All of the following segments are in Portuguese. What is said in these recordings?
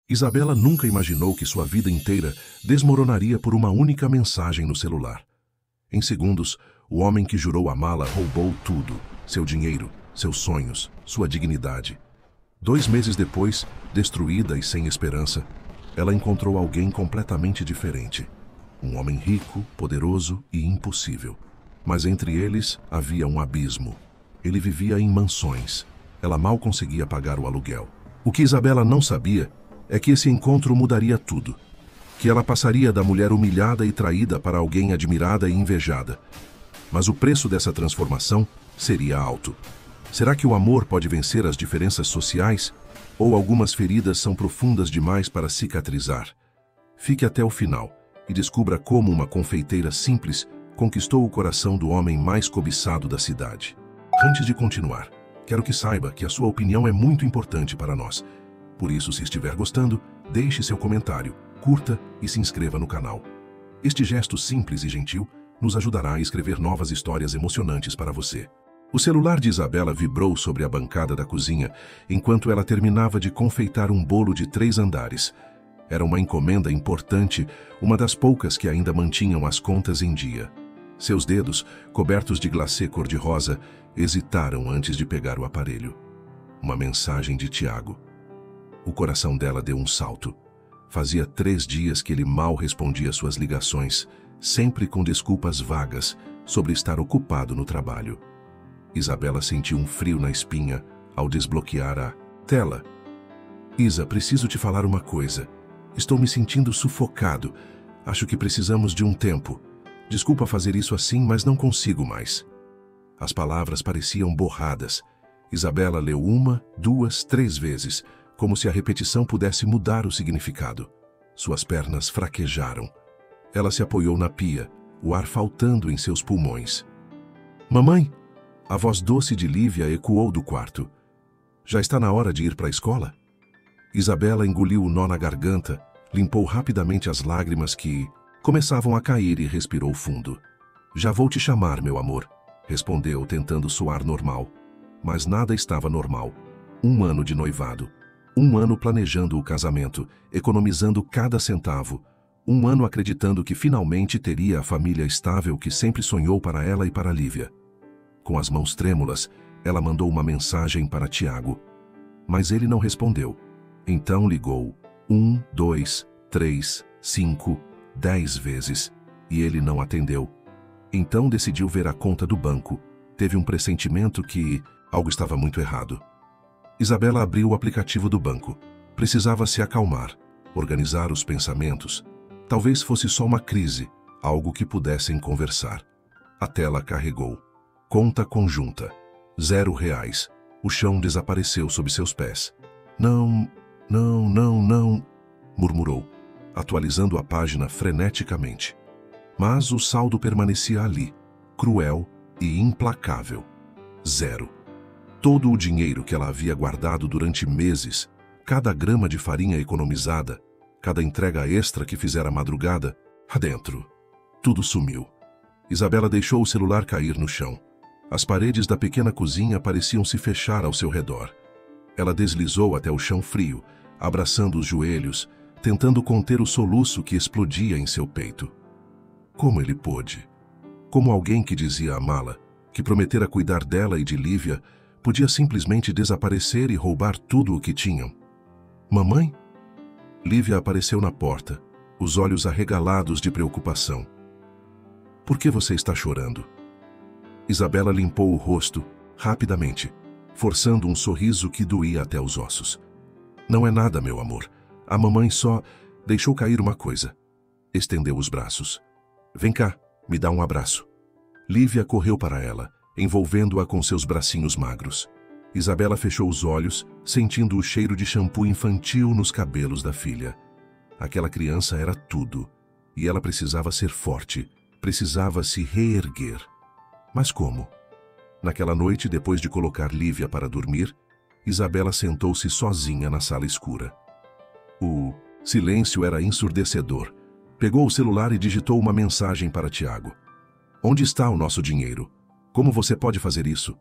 Isabela nunca imaginou que sua vida inteira desmoronaria por uma única mensagem no celular. Em segundos, o homem que jurou amá-la roubou tudo: seu dinheiro, seus sonhos, sua dignidade. 2 meses depois, destruída e sem esperança, ela encontrou alguém completamente diferente. Um homem rico, poderoso e impossível. Mas entre eles havia um abismo. Ele vivia em mansões. Ela mal conseguia pagar o aluguel. O que Isabela não sabia é que esse encontro mudaria tudo. Que ela passaria da mulher humilhada e traída para alguém admirada e invejada. Mas o preço dessa transformação seria alto. Será que o amor pode vencer as diferenças sociais? Ou algumas feridas são profundas demais para cicatrizar? Fique até o final e descubra como uma confeiteira simples conquistou o coração do homem mais cobiçado da cidade. Antes de continuar, quero que saiba que a sua opinião é muito importante para nós. Por isso, se estiver gostando, deixe seu comentário, curta e se inscreva no canal. Este gesto simples e gentil nos ajudará a escrever novas histórias emocionantes para você. O celular de Isabela vibrou sobre a bancada da cozinha enquanto ela terminava de confeitar um bolo de 3 andares. Era uma encomenda importante, uma das poucas que ainda mantinham as contas em dia. Seus dedos, cobertos de glacê cor-de-rosa, hesitaram antes de pegar o aparelho. Uma mensagem de Tiago. O coração dela deu um salto. Fazia 3 dias que ele mal respondia suas ligações, sempre com desculpas vagas sobre estar ocupado no trabalho. Isabela sentiu um frio na espinha ao desbloquear a tela. Isa, preciso te falar uma coisa. Estou me sentindo sufocado. Acho que precisamos de um tempo. Desculpa fazer isso assim, mas não consigo mais. As palavras pareciam borradas. Isabela leu 1, 2, 3 vezes, como se a repetição pudesse mudar o significado. Suas pernas fraquejaram. Ela se apoiou na pia, o ar faltando em seus pulmões. Mamãe! A voz doce de Lívia ecoou do quarto. Já está na hora de ir para a escola? Isabela engoliu o nó na garganta, limpou rapidamente as lágrimas que começavam a cair e respirou fundo. Já vou te chamar, meu amor, respondeu, tentando soar normal. Mas nada estava normal. 1 ano de noivado. 1 ano planejando o casamento, economizando cada centavo. 1 ano acreditando que finalmente teria a família estável que sempre sonhou para ela e para Lívia. Com as mãos trêmulas, ela mandou uma mensagem para Tiago. Mas ele não respondeu. Então ligou 1, 2, 3, 5, 10 vezes e ele não atendeu. Então decidiu ver a conta do banco. Teve um pressentimento que algo estava muito errado. Isabela abriu o aplicativo do banco. Precisava se acalmar, organizar os pensamentos. Talvez fosse só uma crise, algo que pudessem conversar. A tela carregou. Conta conjunta. R$0. O chão desapareceu sob seus pés. Não, murmurou, atualizando a página freneticamente. Mas o saldo permanecia ali, cruel e implacável. 0. Todo o dinheiro que ela havia guardado durante meses, cada grama de farinha economizada, cada entrega extra que fizera à madrugada, adentro. Tudo sumiu. Isabela deixou o celular cair no chão. As paredes da pequena cozinha pareciam se fechar ao seu redor. Ela deslizou até o chão frio, abraçando os joelhos, tentando conter o soluço que explodia em seu peito. Como ele pôde? Como alguém que dizia amá-la, que prometera cuidar dela e de Lívia, podia simplesmente desaparecer e roubar tudo o que tinham? Mamãe? Lívia apareceu na porta, os olhos arregalados de preocupação. Por que você está chorando? Isabela limpou o rosto, rapidamente, forçando um sorriso que doía até os ossos. Não é nada, meu amor. A mamãe só deixou cair uma coisa. Estendeu os braços. Vem cá, me dá um abraço. Lívia correu para ela, envolvendo-a com seus bracinhos magros. Isabela fechou os olhos, sentindo o cheiro de shampoo infantil nos cabelos da filha. Aquela criança era tudo, e ela precisava ser forte, precisava se reerguer. Mas como? Naquela noite, depois de colocar Lívia para dormir, Isabela sentou-se sozinha na sala escura. O silêncio era ensurdecedor. Pegou o celular e digitou uma mensagem para Tiago. Onde está o nosso dinheiro? Como você pode fazer isso?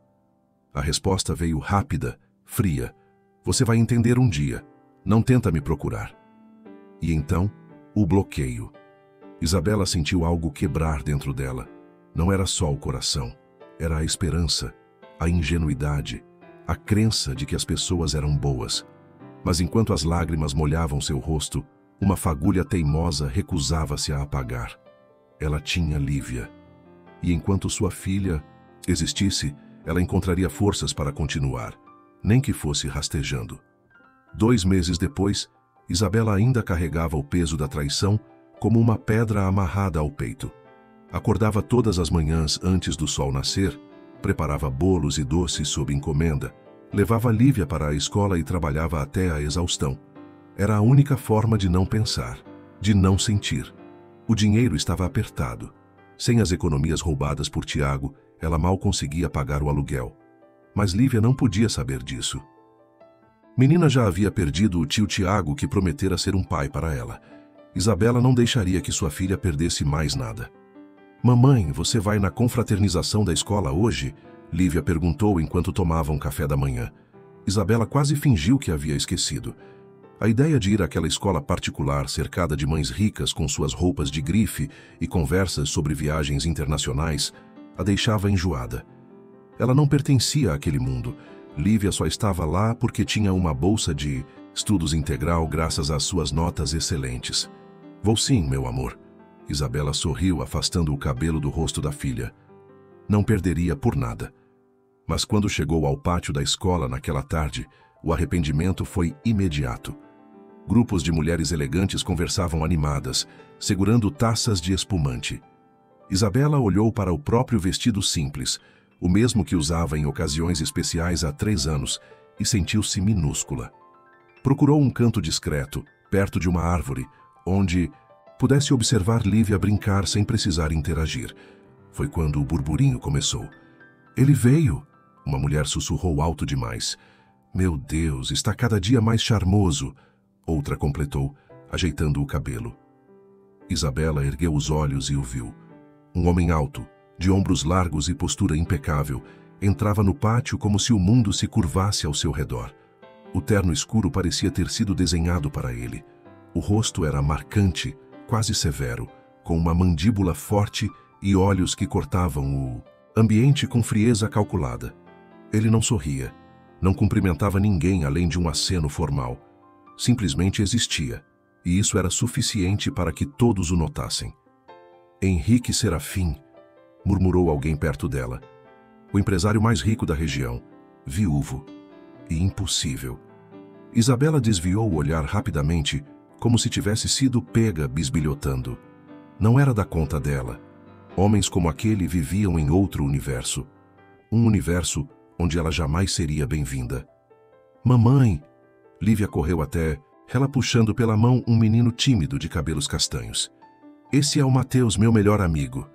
A resposta veio rápida, fria. Você vai entender um dia. Não tenta me procurar. E então, o bloqueio. Isabela sentiu algo quebrar dentro dela. Não era só o coração, era a esperança, a ingenuidade, a crença de que as pessoas eram boas. Mas enquanto as lágrimas molhavam seu rosto, uma fagulha teimosa recusava-se a apagar. Ela tinha Lívia. E enquanto sua filha existisse, ela encontraria forças para continuar, nem que fosse rastejando. 2 meses depois, Isabela ainda carregava o peso da traição como uma pedra amarrada ao peito. Acordava todas as manhãs antes do sol nascer, preparava bolos e doces sob encomenda, levava Lívia para a escola e trabalhava até a exaustão. Era a única forma de não pensar, de não sentir. O dinheiro estava apertado. Sem as economias roubadas por Tiago, ela mal conseguia pagar o aluguel. Mas Lívia não podia saber disso. Menina já havia perdido o tio Tiago, que prometera ser um pai para ela. Isabela não deixaria que sua filha perdesse mais nada. "Mamãe, você vai na confraternização da escola hoje?" Lívia perguntou enquanto tomavam café da manhã. Isabela quase fingiu que havia esquecido. A ideia de ir àquela escola particular cercada de mães ricas com suas roupas de grife e conversas sobre viagens internacionais a deixava enjoada. Ela não pertencia àquele mundo. Lívia só estava lá porque tinha uma bolsa de estudos integral graças às suas notas excelentes. "Vou sim, meu amor." Isabela sorriu, afastando o cabelo do rosto da filha. Não perderia por nada. Mas quando chegou ao pátio da escola naquela tarde, o arrependimento foi imediato. Grupos de mulheres elegantes conversavam animadas, segurando taças de espumante. Isabela olhou para o próprio vestido simples, o mesmo que usava em ocasiões especiais há 3 anos, e sentiu-se minúscula. Procurou um canto discreto, perto de uma árvore, onde pudesse observar Lívia brincar sem precisar interagir. Foi quando o burburinho começou. "Ele veio!" Uma mulher sussurrou alto demais. "Meu Deus, está cada dia mais charmoso!" Outra completou, ajeitando o cabelo. Isabela ergueu os olhos e o viu. Um homem alto, de ombros largos e postura impecável, entrava no pátio como se o mundo se curvasse ao seu redor. O terno escuro parecia ter sido desenhado para ele. O rosto era marcante, quase severo, com uma mandíbula forte e olhos que cortavam o ambiente com frieza calculada. Ele não sorria, não cumprimentava ninguém além de um aceno formal. Simplesmente existia, e isso era suficiente para que todos o notassem. "Henrique Serafim", murmurou alguém perto dela. O empresário mais rico da região, viúvo e impossível. Isabela desviou o olhar rapidamente, como se tivesse sido pega bisbilhotando. Não era da conta dela. Homens como aquele viviam em outro universo. Um universo onde ela jamais seria bem-vinda. "Mamãe!" Lívia correu até ela, puxando pela mão um menino tímido de cabelos castanhos. "Esse é o Mateus, meu melhor amigo."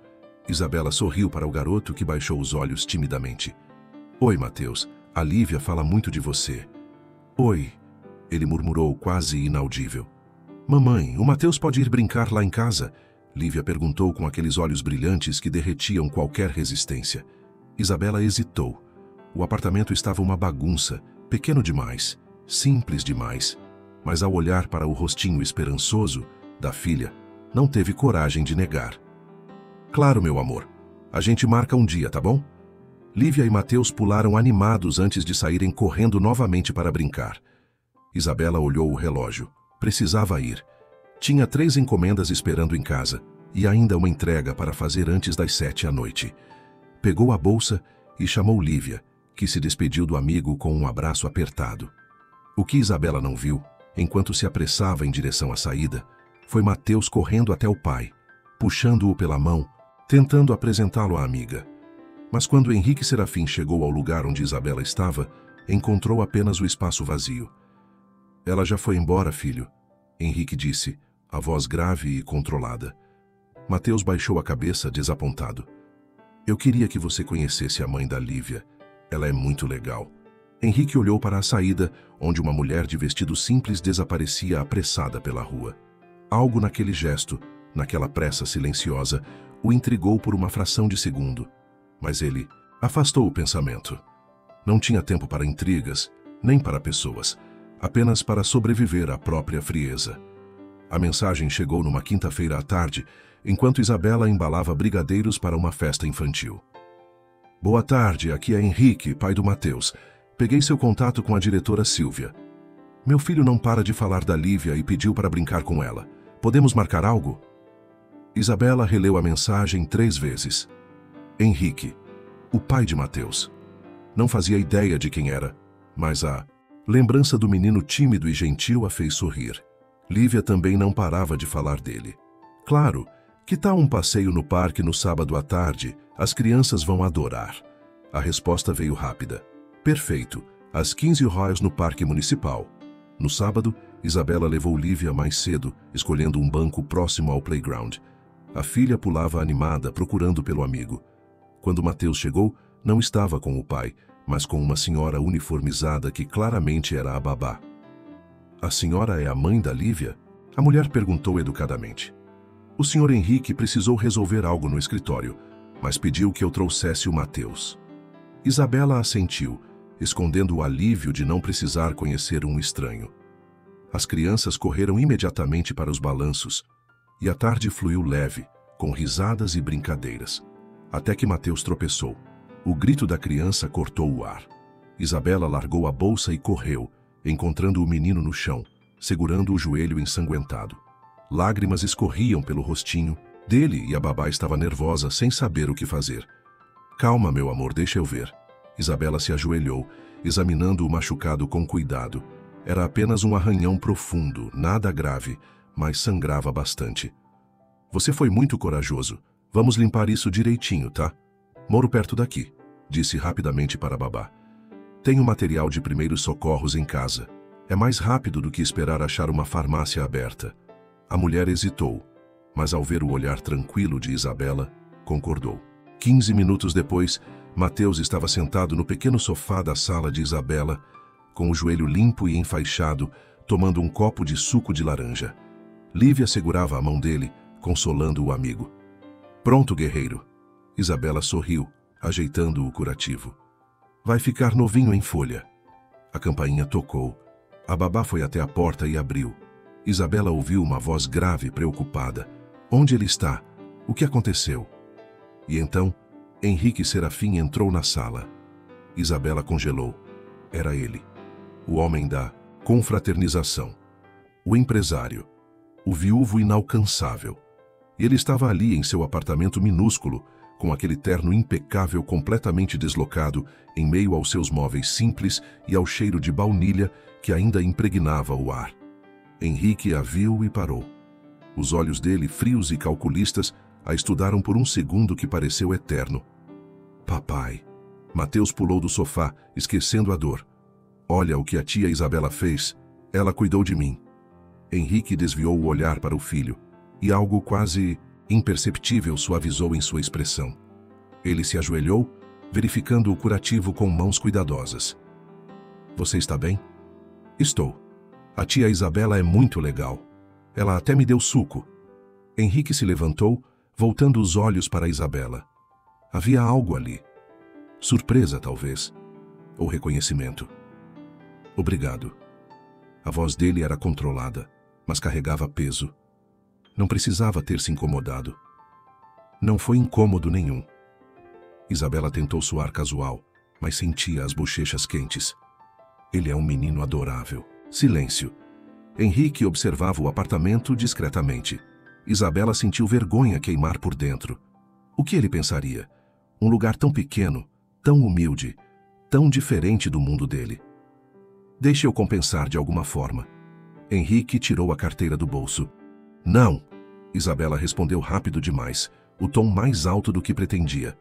Isabela sorriu para o garoto, que baixou os olhos timidamente. "Oi, Mateus. A Lívia fala muito de você." "Oi," ele murmurou, quase inaudível. "Mamãe, o Mateus pode ir brincar lá em casa?" Lívia perguntou com aqueles olhos brilhantes que derretiam qualquer resistência. Isabela hesitou. O apartamento estava uma bagunça, pequeno demais, simples demais. Mas ao olhar para o rostinho esperançoso da filha, não teve coragem de negar. "Claro, meu amor. A gente marca um dia, tá bom?" Lívia e Mateus pularam animados antes de saírem correndo novamente para brincar. Isabela olhou o relógio. Precisava ir. Tinha 3 encomendas esperando em casa e ainda uma entrega para fazer antes das 7 da noite. Pegou a bolsa e chamou Lívia, que se despediu do amigo com um abraço apertado. O que Isabela não viu, enquanto se apressava em direção à saída, foi Mateus correndo até o pai, puxando-o pela mão, tentando apresentá-lo à amiga. Mas quando Henrique Serafim chegou ao lugar onde Isabela estava, encontrou apenas o espaço vazio. "Ela já foi embora, filho," Henrique disse, a voz grave e controlada. Mateus baixou a cabeça, desapontado. "Eu queria que você conhecesse a mãe da Lívia. Ela é muito legal." Henrique olhou para a saída, onde uma mulher de vestido simples desaparecia apressada pela rua. Algo naquele gesto, naquela pressa silenciosa, o intrigou por uma fração de segundo. Mas ele afastou o pensamento. Não tinha tempo para intrigas, nem para pessoas. apenas para sobreviver à própria frieza. A mensagem chegou numa quinta-feira à tarde, enquanto Isabela embalava brigadeiros para uma festa infantil. Boa tarde, aqui é Henrique, pai do Matheus. Peguei seu contato com a diretora Silvia. Meu filho não para de falar da Lívia e pediu para brincar com ela. Podemos marcar algo? Isabela releu a mensagem 3 vezes. Henrique, o pai de Matheus. Não fazia ideia de quem era, mas a lembrança do menino tímido e gentil a fez sorrir. Lívia também não parava de falar dele. Claro, que tal um passeio no parque no sábado à tarde? As crianças vão adorar. A resposta veio rápida. Perfeito, às 15h no Parque Municipal. No sábado, Isabela levou Lívia mais cedo, escolhendo um banco próximo ao playground. A filha pulava animada, procurando pelo amigo. Quando Matheus chegou, não estava com o pai, mas com uma senhora uniformizada que claramente era a babá. A senhora é a mãe da Lívia? A mulher perguntou educadamente. O senhor Henrique precisou resolver algo no escritório, mas pediu que eu trouxesse o Matheus. Isabela assentiu, escondendo o alívio de não precisar conhecer um estranho. As crianças correram imediatamente para os balanços, e a tarde fluiu leve, com risadas e brincadeiras, até que Matheus tropeçou. O grito da criança cortou o ar. Isabela largou a bolsa e correu, encontrando o menino no chão, segurando o joelho ensanguentado. Lágrimas escorriam pelo rostinho dele e a babá estava nervosa, sem saber o que fazer. Calma, meu amor, deixa eu ver. Isabela se ajoelhou, examinando o machucado com cuidado. Era apenas um arranhão profundo, nada grave, mas sangrava bastante. Você foi muito corajoso. Vamos limpar isso direitinho, tá? Moro perto daqui, disse rapidamente para a babá. Tenho material de primeiros socorros em casa. É mais rápido do que esperar achar uma farmácia aberta. A mulher hesitou, mas ao ver o olhar tranquilo de Isabela, concordou. 15 minutos depois, Matheus estava sentado no pequeno sofá da sala de Isabela, com o joelho limpo e enfaixado, tomando um copo de suco de laranja. Lívia segurava a mão dele, consolando o amigo. Pronto, guerreiro. Isabela sorriu, ajeitando o curativo. Vai ficar novinho em folha. A campainha tocou. A babá foi até a porta e abriu. Isabela ouviu uma voz grave, preocupada. Onde ele está? O que aconteceu? E então, Henrique Serafim entrou na sala. Isabela congelou. Era ele. O homem da confraternização. O empresário. O viúvo inalcançável. E ele estava ali em seu apartamento minúsculo, com aquele terno impecável completamente deslocado, em meio aos seus móveis simples e ao cheiro de baunilha que ainda impregnava o ar. Henrique a viu e parou. Os olhos dele, frios e calculistas, a estudaram por um segundo que pareceu eterno. Papai. Matheus pulou do sofá, esquecendo a dor. Olha o que a tia Isabela fez. Ela cuidou de mim. Henrique desviou o olhar para o filho, e algo quase imperceptível suavizou em sua expressão. Ele se ajoelhou, verificando o curativo com mãos cuidadosas. Você está bem? Estou. A tia Isabela é muito legal. Ela até me deu suco. Henrique se levantou, voltando os olhos para Isabela. Havia algo ali. Surpresa, talvez. Ou reconhecimento. Obrigado. A voz dele era controlada, mas carregava peso. Não precisava ter se incomodado. Não foi incômodo nenhum. Isabela tentou soar casual, mas sentia as bochechas quentes. Ele é um menino adorável. Silêncio. Henrique observava o apartamento discretamente. Isabela sentiu vergonha queimar por dentro. O que ele pensaria? Um lugar tão pequeno, tão humilde, tão diferente do mundo dele. Deixe eu compensar de alguma forma. Henrique tirou a carteira do bolso. Não! Isabela respondeu rápido demais, o tom mais alto do que pretendia.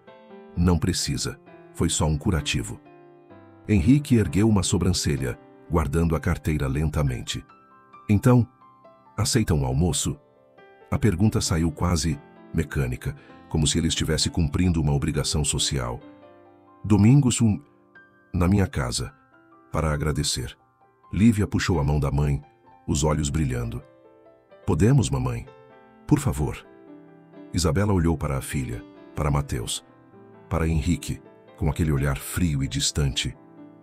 Não precisa. Foi só um curativo. Henrique ergueu uma sobrancelha, guardando a carteira lentamente. Então, aceita um almoço? A pergunta saiu quase mecânica, como se ele estivesse cumprindo uma obrigação social. Domingos, na minha casa, para agradecer. Lívia puxou a mão da mãe, os olhos brilhando. Podemos, mamãe? Por favor. Isabela olhou para a filha, para Matheus, para Henrique, com aquele olhar frio e distante.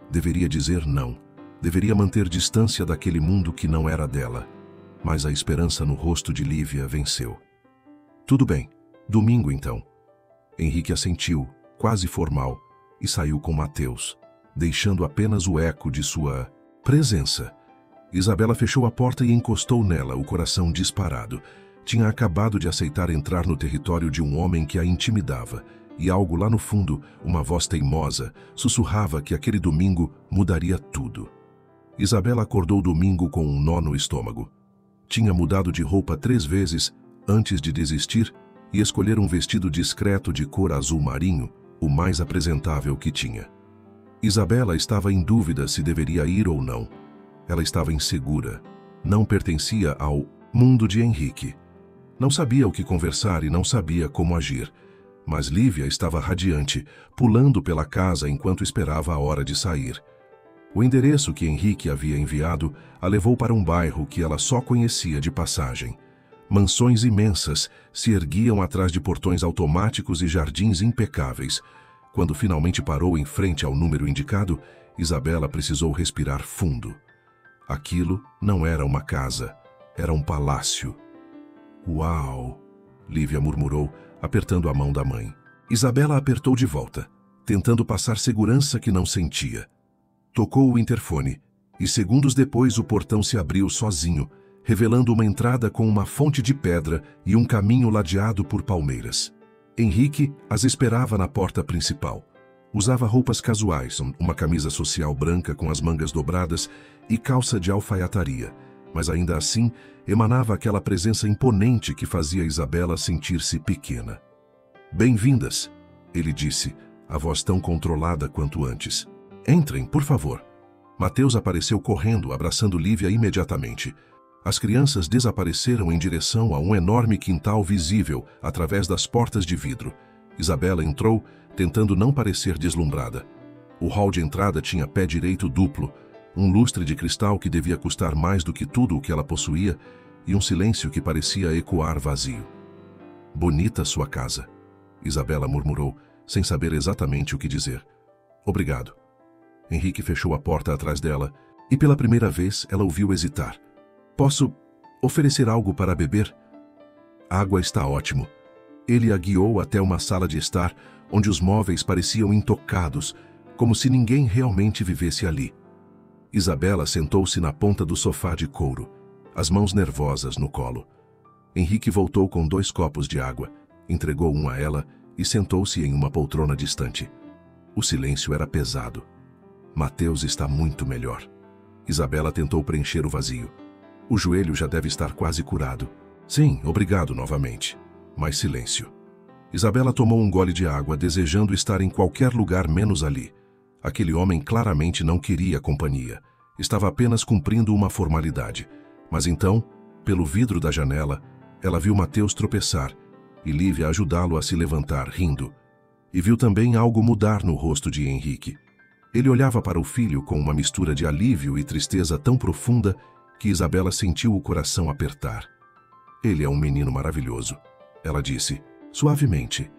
Deveria dizer não, Deveria manter distância daquele mundo que não era dela. Mas a esperança no rosto de Lívia venceu. Tudo bem, domingo então. Henrique assentiu, quase formal, e saiu com Mateus, deixando apenas o eco de sua presença. Isabela fechou a porta e encostou nela, o coração disparado. Tinha acabado de aceitar entrar no território de um homem que a intimidava, e algo lá no fundo, uma voz teimosa, sussurrava que aquele domingo mudaria tudo. Isabela acordou domingo com um nó no estômago. Tinha mudado de roupa 3 vezes antes de desistir e escolher um vestido discreto de cor azul marinho, o mais apresentável que tinha. Isabela estava em dúvida se deveria ir ou não. Ela estava insegura. Não pertencia ao mundo de Henrique. Não sabia o que conversar e não sabia como agir. Mas Lívia estava radiante, pulando pela casa enquanto esperava a hora de sair. O endereço que Henrique havia enviado a levou para um bairro que ela só conhecia de passagem. Mansões imensas se erguiam atrás de portões automáticos e jardins impecáveis. Quando finalmente parou em frente ao número indicado, Isabela precisou respirar fundo. Aquilo não era uma casa, era um palácio. Uau! Lívia murmurou, apertando a mão da mãe. Isabela apertou de volta, tentando passar segurança que não sentia. Tocou o interfone, e segundos depois o portão se abriu sozinho, revelando uma entrada com uma fonte de pedra e um caminho ladeado por palmeiras. Henrique as esperava na porta principal. Usava roupas casuais, uma camisa social branca com as mangas dobradas e calça de alfaiataria, mas ainda assim emanava aquela presença imponente que fazia Isabela sentir-se pequena. "Bem-vindas", ele disse, a voz tão controlada quanto antes. "Entrem, por favor." Mateus apareceu correndo, abraçando Lívia imediatamente. As crianças desapareceram em direção a um enorme quintal visível através das portas de vidro. Isabela entrou, tentando não parecer deslumbrada. O hall de entrada tinha pé direito duplo, um lustre de cristal que devia custar mais do que tudo o que ela possuía e um silêncio que parecia ecoar vazio. "Bonita sua casa", Isabela murmurou, sem saber exatamente o que dizer. "Obrigado." Henrique fechou a porta atrás dela e pela primeira vez ela ouviu hesitar. "Posso oferecer algo para beber?" "Água está ótimo." Ele a guiou até uma sala de estar, onde os móveis pareciam intocados, como se ninguém realmente vivesse ali. Isabela sentou-se na ponta do sofá de couro, as mãos nervosas no colo. Henrique voltou com 2 copos de água, entregou um a ela e sentou-se em uma poltrona distante. O silêncio era pesado. "Mateus está muito melhor." Isabela tentou preencher o vazio. "O joelho já deve estar quase curado." "Sim, obrigado novamente." Mais silêncio. Isabela tomou um gole de água, desejando estar em qualquer lugar menos ali. Aquele homem claramente não queria companhia. Estava apenas cumprindo uma formalidade. Mas então, pelo vidro da janela, ela viu Mateus tropeçar e Lívia ajudá-lo a se levantar, rindo. E viu também algo mudar no rosto de Henrique. Ele olhava para o filho com uma mistura de alívio e tristeza tão profunda que Isabela sentiu o coração apertar. "Ele é um menino maravilhoso", ela disse, suavemente.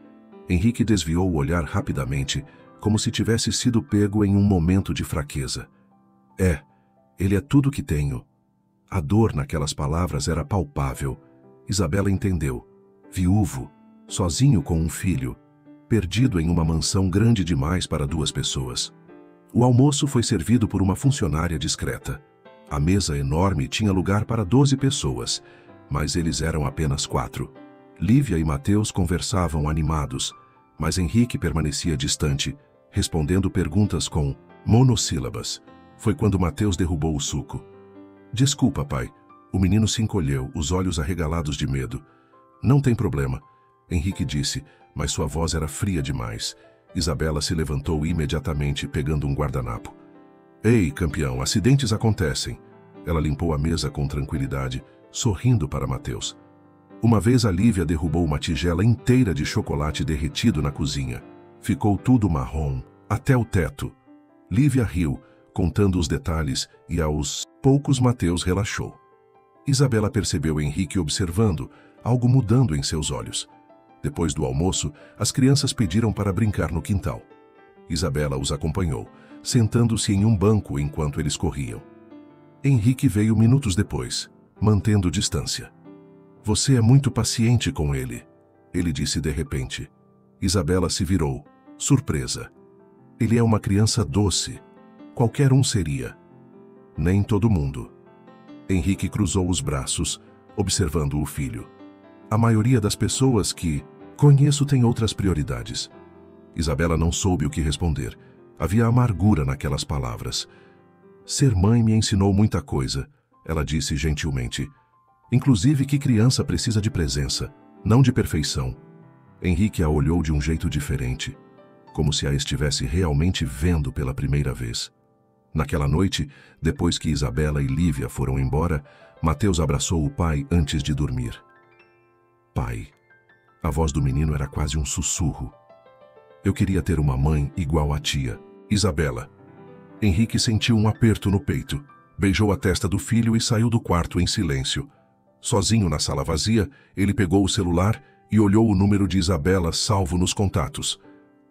Henrique desviou o olhar rapidamente, como se tivesse sido pego em um momento de fraqueza. Ele é tudo que tenho." A dor naquelas palavras era palpável. Isabela entendeu. Viúvo, sozinho com um filho, perdido em uma mansão grande demais para 2 pessoas. O almoço foi servido por uma funcionária discreta. A mesa enorme tinha lugar para 12 pessoas, mas eles eram apenas 4. Lívia e Mateus conversavam animados, mas Henrique permanecia distante, respondendo perguntas com monossílabas. Foi quando Mateus derrubou o suco. "Desculpa, pai." O menino se encolheu, os olhos arregalados de medo. "Não tem problema", Henrique disse, mas sua voz era fria demais. Isabela se levantou imediatamente, pegando um guardanapo. "Ei, campeão, acidentes acontecem." Ela limpou a mesa com tranquilidade, sorrindo para Mateus. Uma vez a Lívia derrubou uma tigela inteira de chocolate derretido na cozinha. Ficou tudo marrom, até o teto. Lívia riu, contando os detalhes, e aos poucos Mateus relaxou. Isabela percebeu Henrique observando, algo mudando em seus olhos. Depois do almoço, as crianças pediram para brincar no quintal. Isabela os acompanhou, sentando-se em um banco enquanto eles corriam. Henrique veio minutos depois, mantendo distância. Você é muito paciente com ele, ele disse de repente. Isabela se virou, surpresa. Ele é uma criança doce. Qualquer um seria. Nem todo mundo. Henrique cruzou os braços, observando o filho. A maioria das pessoas que conheço tem outras prioridades. Isabela não soube o que responder. Havia amargura naquelas palavras. Ser mãe me ensinou muita coisa, ela disse gentilmente. Inclusive que criança precisa de presença, não de perfeição. Henrique a olhou de um jeito diferente, como se a estivesse realmente vendo pela primeira vez. Naquela noite, depois que Isabela e Lívia foram embora, Mateus abraçou o pai antes de dormir. Pai. A voz do menino era quase um sussurro. Eu queria ter uma mãe igual à tia, Isabela. Henrique sentiu um aperto no peito, beijou a testa do filho e saiu do quarto em silêncio. Sozinho na sala vazia, ele pegou o celular e olhou o número de Isabela salvo nos contatos.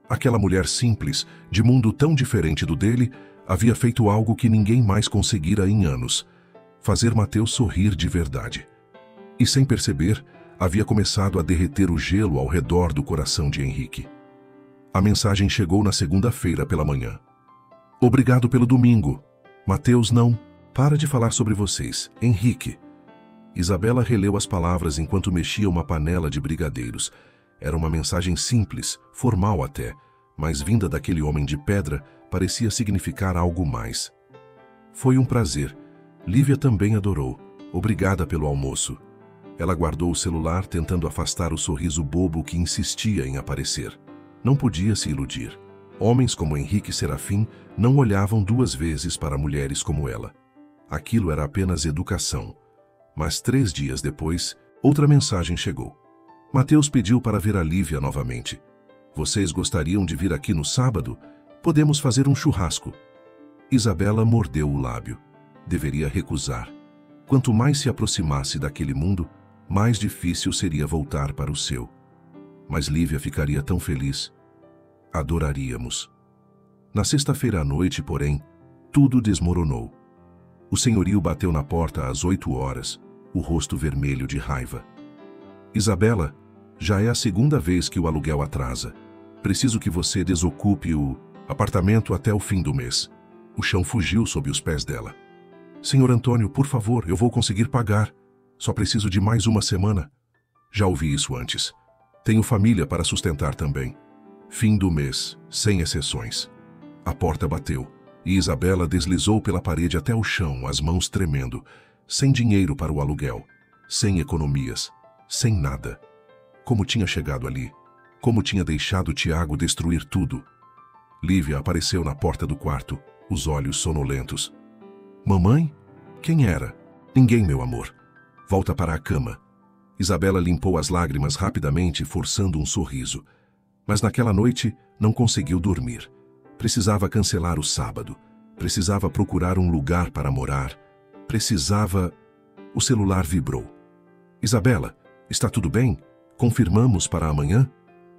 Aquela mulher simples, de mundo tão diferente do dele, havia feito algo que ninguém mais conseguira em anos: fazer Mateus sorrir de verdade. E sem perceber, havia começado a derreter o gelo ao redor do coração de Henrique. A mensagem chegou na segunda-feira pela manhã. Obrigado pelo domingo. Mateus não para de falar sobre vocês. Henrique. Isabela releu as palavras enquanto mexia uma panela de brigadeiros. Era uma mensagem simples, formal até, mas vinda daquele homem de pedra, parecia significar algo mais. Foi um prazer. Lívia também adorou. Obrigada pelo almoço. Ela guardou o celular, tentando afastar o sorriso bobo que insistia em aparecer. Não podia se iludir. Homens como Henrique Serafim não olhavam duas vezes para mulheres como ela. Aquilo era apenas educação. Mas 3 dias depois, outra mensagem chegou. Mateus pediu para ver a Lívia novamente. Vocês gostariam de vir aqui no sábado? Podemos fazer um churrasco. Isabela mordeu o lábio. Deveria recusar. Quanto mais se aproximasse daquele mundo, mais difícil seria voltar para o seu. Mas Lívia ficaria tão feliz. Adoraríamos. Na sexta-feira à noite, porém, tudo desmoronou. O senhorio bateu na porta às 8 horas, o rosto vermelho de raiva. Isabela, já é a segunda vez que o aluguel atrasa. Preciso que você desocupe o apartamento até o fim do mês. O chão fugiu sob os pés dela. Senhor Antônio, por favor, eu vou conseguir pagar. Só preciso de mais uma semana. Já ouvi isso antes. Tenho família para sustentar também. Fim do mês, sem exceções. A porta bateu e Isabela deslizou pela parede até o chão, as mãos tremendo, sem dinheiro para o aluguel, sem economias, sem nada. Como tinha chegado ali? Como tinha deixado Tiago destruir tudo? Lívia apareceu na porta do quarto, os olhos sonolentos. Mamãe? Quem era? Ninguém, meu amor. Volta para a cama. Isabela limpou as lágrimas rapidamente, forçando um sorriso. Mas naquela noite não conseguiu dormir. Precisava cancelar o sábado. Precisava procurar um lugar para morar. Precisava... O celular vibrou. Isabela, está tudo bem? Confirmamos para amanhã?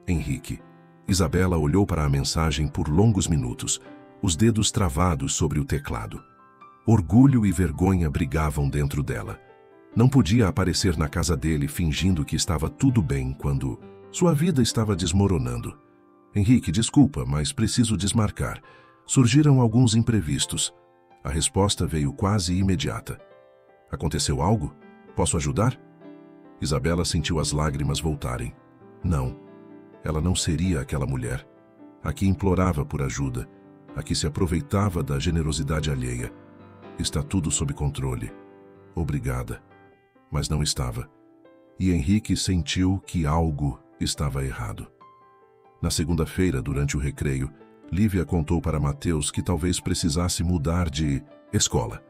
Henrique. Isabela olhou para a mensagem por longos minutos, os dedos travados sobre o teclado. Orgulho e vergonha brigavam dentro dela. Não podia aparecer na casa dele fingindo que estava tudo bem quando sua vida estava desmoronando. Henrique, desculpa, mas preciso desmarcar. Surgiram alguns imprevistos. A resposta veio quase imediata. Aconteceu algo? Posso ajudar? Isabela sentiu as lágrimas voltarem. Não. Ela não seria aquela mulher. A que implorava por ajuda. A que se aproveitava da generosidade alheia. Está tudo sob controle. Obrigada. Mas não estava. E Henrique sentiu que algo estava errado. Na segunda-feira, durante o recreio, Lívia contou para Mateus que talvez precisasse mudar de escola,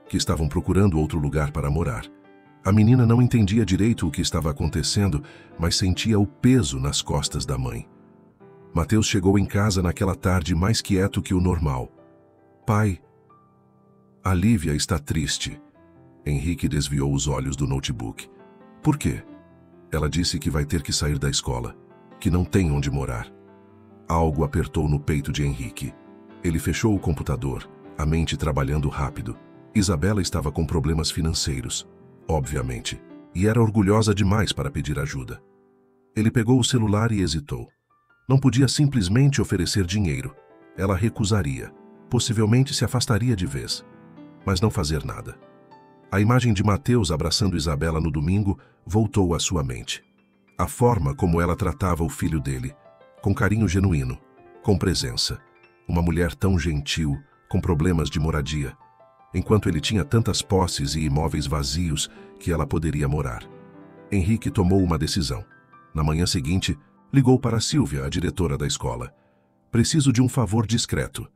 que estavam procurando outro lugar para morar. A menina não entendia direito o que estava acontecendo, mas sentia o peso nas costas da mãe. Mateus chegou em casa naquela tarde mais quieto que o normal. Pai, a Lívia está triste. Henrique desviou os olhos do notebook. Por quê? Ela disse que vai ter que sair da escola, que não tem onde morar. Algo apertou no peito de Henrique. Ele fechou o computador, a mente trabalhando rápido. Isabela estava com problemas financeiros, obviamente, e era orgulhosa demais para pedir ajuda. Ele pegou o celular e hesitou. Não podia simplesmente oferecer dinheiro. Ela recusaria, possivelmente se afastaria de vez, mas não fazer nada. A imagem de Mateus abraçando Isabela no domingo voltou à sua mente. A forma como ela tratava o filho dele, com carinho genuíno, com presença. Uma mulher tão gentil, com problemas de moradia, enquanto ele tinha tantas posses e imóveis vazios que ela poderia morar. Henrique tomou uma decisão. Na manhã seguinte, ligou para Silvia, a diretora da escola. Preciso de um favor discreto.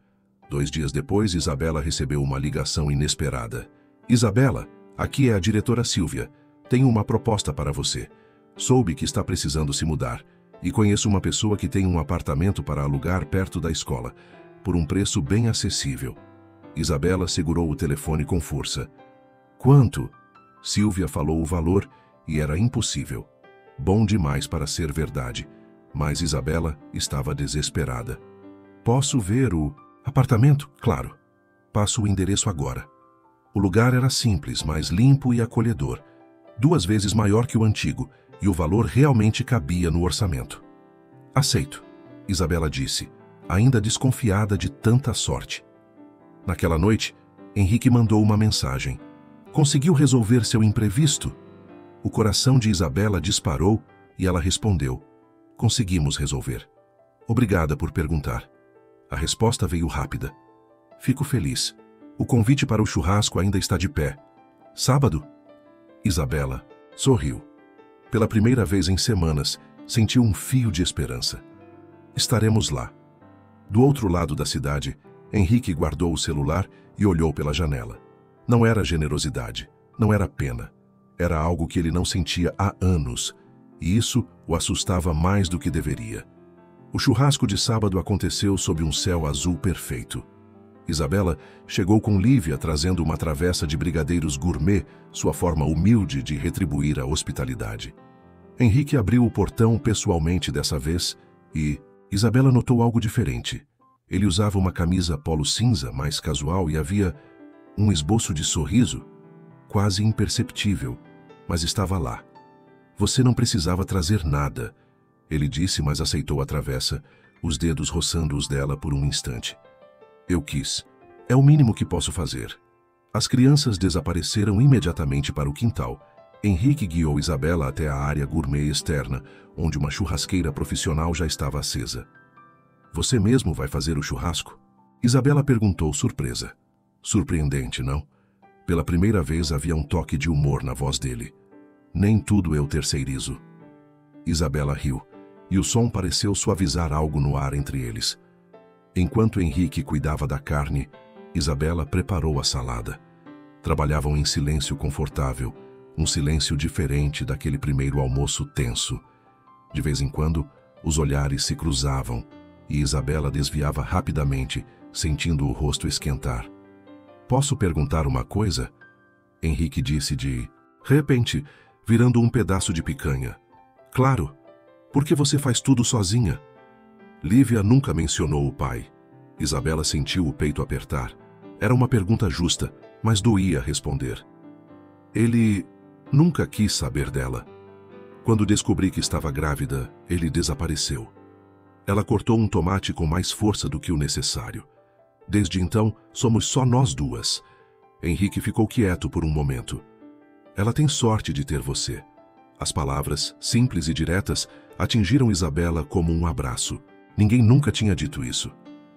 2 dias depois, Isabela recebeu uma ligação inesperada. Isabela, aqui é a diretora Silvia. Tenho uma proposta para você. Soube que está precisando se mudar e conheço uma pessoa que tem um apartamento para alugar perto da escola, por um preço bem acessível. Isabela segurou o telefone com força. Quanto? Silvia falou o valor e era impossível. Bom demais para ser verdade, mas Isabela estava desesperada. Posso ver o apartamento? Claro. Passo o endereço agora. O lugar era simples, mas limpo e acolhedor. 2 vezes maior que o antigo, e o valor realmente cabia no orçamento. Aceito, Isabela disse, ainda desconfiada de tanta sorte. Naquela noite, Henrique mandou uma mensagem. Conseguiu resolver seu imprevisto? O coração de Isabela disparou e ela respondeu. Conseguimos resolver. Obrigada por perguntar. A resposta veio rápida. Fico feliz. O convite para o churrasco ainda está de pé. Sábado? Isabela sorriu. Pela primeira vez em semanas, sentiu um fio de esperança. Estaremos lá. Do outro lado da cidade, Henrique guardou o celular e olhou pela janela. Não era generosidade, não era pena. Era algo que ele não sentia há anos, e isso o assustava mais do que deveria. O churrasco de sábado aconteceu sob um céu azul perfeito. Isabela chegou com Lívia trazendo uma travessa de brigadeiros gourmet, sua forma humilde de retribuir a hospitalidade. Henrique abriu o portão pessoalmente dessa vez e Isabela notou algo diferente. Ele usava uma camisa polo cinza, mais casual, e havia um esboço de sorriso, quase imperceptível, mas estava lá. Você não precisava trazer nada, ele disse, mas aceitou a travessa, os dedos roçando os dela por um instante. Eu quis. É o mínimo que posso fazer. As crianças desapareceram imediatamente para o quintal. Henrique guiou Isabela até a área gourmet externa, onde uma churrasqueira profissional já estava acesa. Você mesmo vai fazer o churrasco? Isabela perguntou surpresa. Surpreendente, não? Pela primeira vez havia um toque de humor na voz dele. Nem tudo eu terceirizo. Isabela riu, e o som pareceu suavizar algo no ar entre eles. Enquanto Henrique cuidava da carne, Isabela preparou a salada. Trabalhavam em silêncio confortável, um silêncio diferente daquele primeiro almoço tenso. De vez em quando, os olhares se cruzavam e Isabela desviava rapidamente, sentindo o rosto esquentar. Posso perguntar uma coisa? Henrique disse de repente, virando um pedaço de picanha. Claro. Por que você faz tudo sozinha? Lívia nunca mencionou o pai. Isabela sentiu o peito apertar. Era uma pergunta justa, mas doía responder. Ele nunca quis saber dela. Quando descobri que estava grávida, ele desapareceu. Ela cortou um tomate com mais força do que o necessário. Desde então, somos só nós duas. Henrique ficou quieto por um momento. Ela tem sorte de ter você. As palavras, simples e diretas, atingiram Isabela como um abraço. Ninguém nunca tinha dito isso.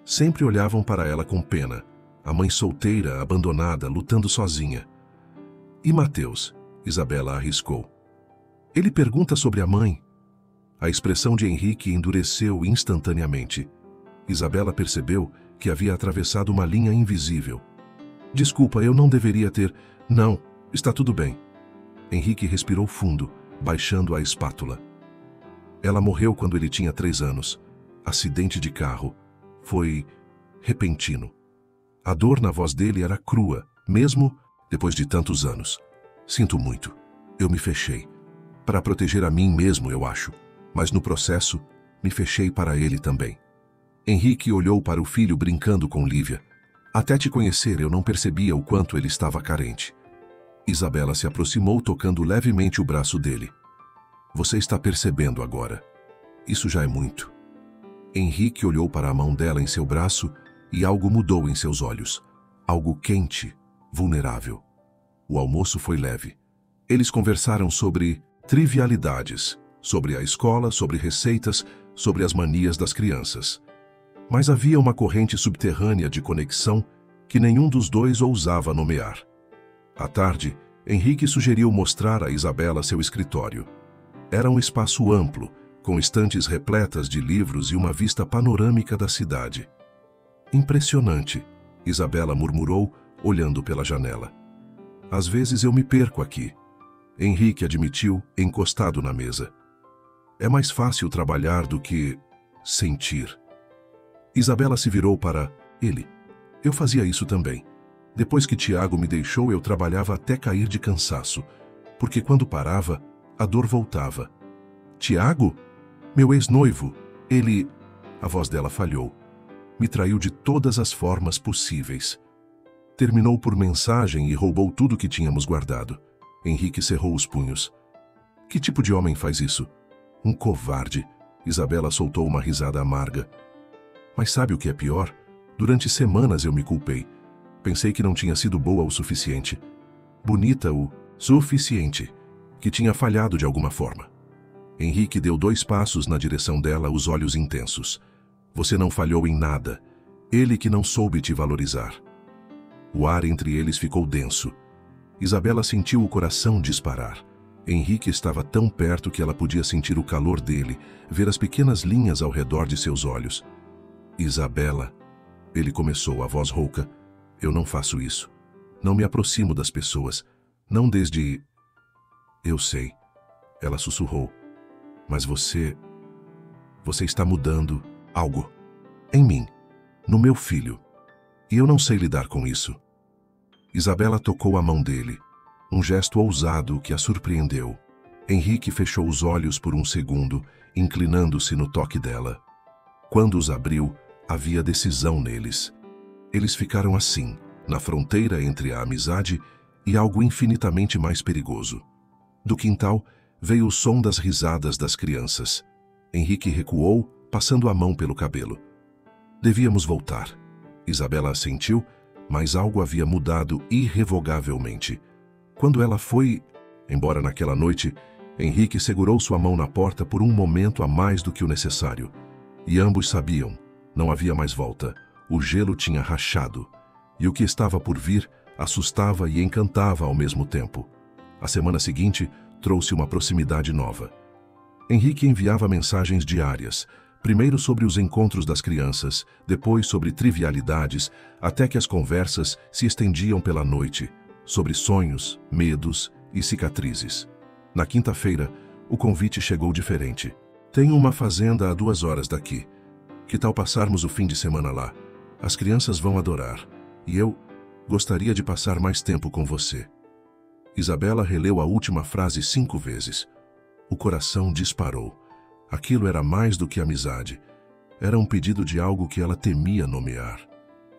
Sempre olhavam para ela com pena. A mãe solteira, abandonada, lutando sozinha. E Mateus? Isabela arriscou. Ele pergunta sobre a mãe. A expressão de Henrique endureceu instantaneamente. Isabela percebeu que havia atravessado uma linha invisível. Desculpa, eu não deveria ter... Não, está tudo bem. Henrique respirou fundo, baixando a espátula. Ela morreu quando ele tinha 3 anos. Acidente de carro. Foi repentino. A dor na voz dele era crua, mesmo depois de tantos anos. Sinto muito. Eu me fechei. Para proteger a mim mesmo, eu acho. Mas no processo, me fechei para ele também. Henrique olhou para o filho brincando com Lívia. Até te conhecer, eu não percebia o quanto ele estava carente. Isabela se aproximou, tocando levemente o braço dele. Você está percebendo agora. Isso já é muito. Henrique olhou para a mão dela em seu braço e algo mudou em seus olhos. Algo quente, vulnerável. O almoço foi leve. Eles conversaram sobre trivialidades, sobre a escola, sobre receitas, sobre as manias das crianças. Mas havia uma corrente subterrânea de conexão que nenhum dos dois ousava nomear. À tarde, Henrique sugeriu mostrar a Isabela seu escritório. Era um espaço amplo, com estantes repletas de livros e uma vista panorâmica da cidade. Impressionante, Isabela murmurou, olhando pela janela. Às vezes eu me perco aqui. Henrique admitiu, encostado na mesa. É mais fácil trabalhar do que sentir. Isabela se virou para ele. Eu fazia isso também. Depois que Tiago me deixou, eu trabalhava até cair de cansaço, porque quando parava, a dor voltava. Tiago? Meu ex-noivo. Ele... A voz dela falhou. Me traiu de todas as formas possíveis. Terminou por mensagem e roubou tudo que tínhamos guardado. Henrique cerrou os punhos. Que tipo de homem faz isso? Um covarde. Isabela soltou uma risada amarga. Mas sabe o que é pior? Durante semanas eu me culpei. Pensei que não tinha sido boa o suficiente. Bonita o suficiente. Que tinha falhado de alguma forma. Henrique deu 2 passos na direção dela, os olhos intensos. Você não falhou em nada. Ele que não soube te valorizar. O ar entre eles ficou denso. Isabela sentiu o coração disparar. Henrique estava tão perto que ela podia sentir o calor dele, ver as pequenas linhas ao redor de seus olhos. Isabela, ele começou, a voz rouca. Eu não faço isso. Não me aproximo das pessoas. Não desde... Eu sei. Ela sussurrou. Mas você está mudando algo. Em mim. No meu filho. E eu não sei lidar com isso. Isabela tocou a mão dele. Um gesto ousado que a surpreendeu. Henrique fechou os olhos por um segundo, inclinando-se no toque dela. Quando os abriu, havia decisão neles. Eles ficaram assim, na fronteira entre a amizade e algo infinitamente mais perigoso. Do quintal veio o som das risadas das crianças. Henrique recuou, passando a mão pelo cabelo. Devíamos voltar. Isabela assentiu, mas algo havia mudado irrevogavelmente. Quando ela foi embora naquela noite, Henrique segurou sua mão na porta por um momento a mais do que o necessário. E ambos sabiam, não havia mais volta. O gelo tinha rachado. E o que estava por vir assustava e encantava ao mesmo tempo. A semana seguinte trouxe uma proximidade nova. Henrique enviava mensagens diárias, primeiro sobre os encontros das crianças, depois sobre trivialidades, até que as conversas se estendiam pela noite, sobre sonhos, medos e cicatrizes. Na quinta-feira, o convite chegou diferente. Tenho uma fazenda a 2 horas daqui. Que tal passarmos o fim de semana lá? As crianças vão adorar. E eu gostaria de passar mais tempo com você. Isabela releu a última frase 5 vezes. O coração disparou. Aquilo era mais do que amizade. Era um pedido de algo que ela temia nomear.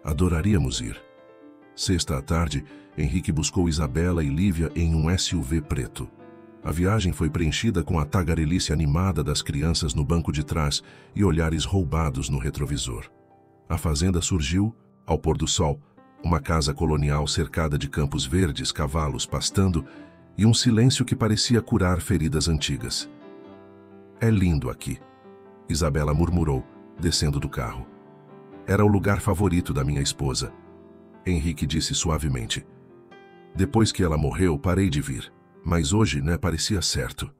Adoraríamos ir. Sexta à tarde, Henrique buscou Isabela e Lívia em um SUV preto. A viagem foi preenchida com a tagarelice animada das crianças no banco de trás e olhares roubados no retrovisor. A fazenda surgiu, ao pôr do sol, uma casa colonial cercada de campos verdes, cavalos pastando e um silêncio que parecia curar feridas antigas. É lindo aqui, Isabela murmurou, descendo do carro. Era o lugar favorito da minha esposa. Henrique disse suavemente. Depois que ela morreu, parei de vir. Mas hoje, né, parecia certo.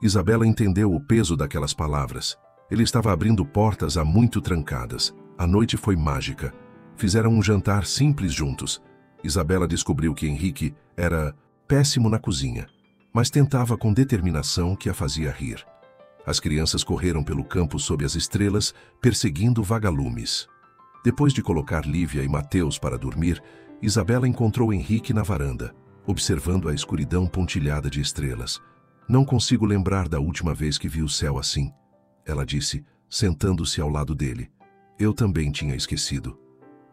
Isabela entendeu o peso daquelas palavras. Ele estava abrindo portas há muito trancadas. A noite foi mágica. Fizeram um jantar simples juntos. Isabela descobriu que Henrique era péssimo na cozinha, mas tentava com determinação que a fazia rir. As crianças correram pelo campo sob as estrelas, perseguindo vagalumes. Depois de colocar Lívia e Mateus para dormir, Isabela encontrou Henrique na varanda, observando a escuridão pontilhada de estrelas. Não consigo lembrar da última vez que vi o céu assim, ela disse, sentando-se ao lado dele. Eu também tinha esquecido.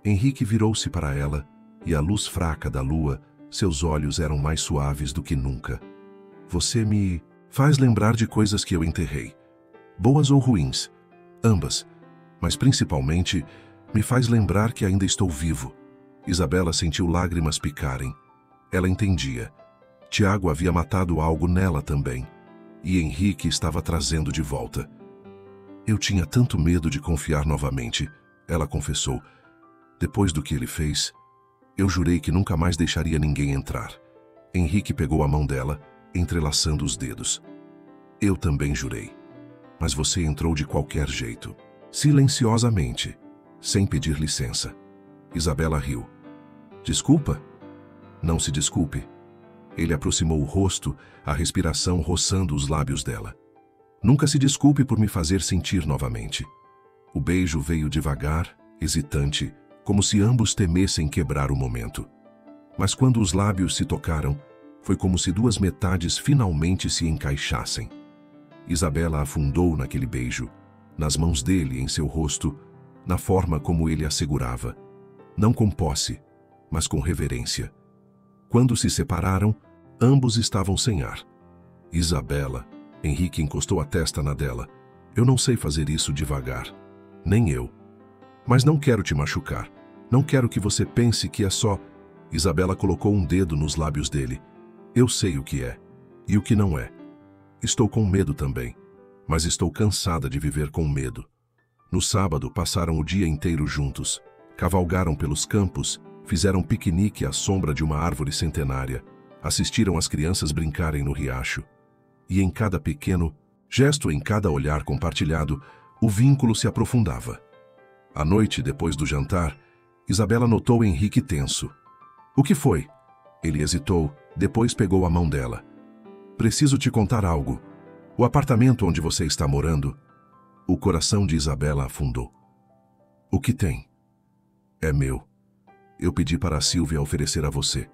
Henrique virou-se para ela, e à luz fraca da lua, seus olhos eram mais suaves do que nunca. Você me faz lembrar de coisas que eu enterrei. Boas ou ruins, ambas. Mas principalmente, me faz lembrar que ainda estou vivo. Isabela sentiu lágrimas picarem. Ela entendia. Tiago havia matado algo nela também. E Henrique estava trazendo de volta. Eu tinha tanto medo de confiar novamente, ela confessou. Depois do que ele fez, eu jurei que nunca mais deixaria ninguém entrar. Henrique pegou a mão dela, entrelaçando os dedos. Eu também jurei. Mas você entrou de qualquer jeito. Silenciosamente, sem pedir licença. Isabela riu. Desculpa? Não se desculpe. Ele aproximou o rosto, a respiração roçando os lábios dela. Nunca se desculpe por me fazer sentir novamente. O beijo veio devagar, hesitante, como se ambos temessem quebrar o momento. Mas quando os lábios se tocaram, foi como se duas metades finalmente se encaixassem. Isabela afundou naquele beijo, nas mãos dele, em seu rosto, na forma como ele a segurava. Não com posse, mas com reverência. Quando se separaram, ambos estavam sem ar. Isabela, Henrique encostou a testa na dela. Eu não sei fazer isso devagar. Nem eu. Mas não quero te machucar. Não quero que você pense que é só... Isabela colocou um dedo nos lábios dele. Eu sei o que é. E o que não é. Estou com medo também. Mas estou cansada de viver com medo. No sábado, passaram o dia inteiro juntos. Cavalgaram pelos campos, fizeram piquenique à sombra de uma árvore centenária. Assistiram as crianças brincarem no riacho. E em cada pequeno gesto, em cada olhar compartilhado, o vínculo se aprofundava. À noite, depois do jantar, Isabela notou Henrique tenso. O que foi? Ele hesitou, depois pegou a mão dela. Preciso te contar algo. O apartamento onde você está morando... O coração de Isabela afundou. O que tem? É meu. Eu pedi para a Sílvia oferecer a você.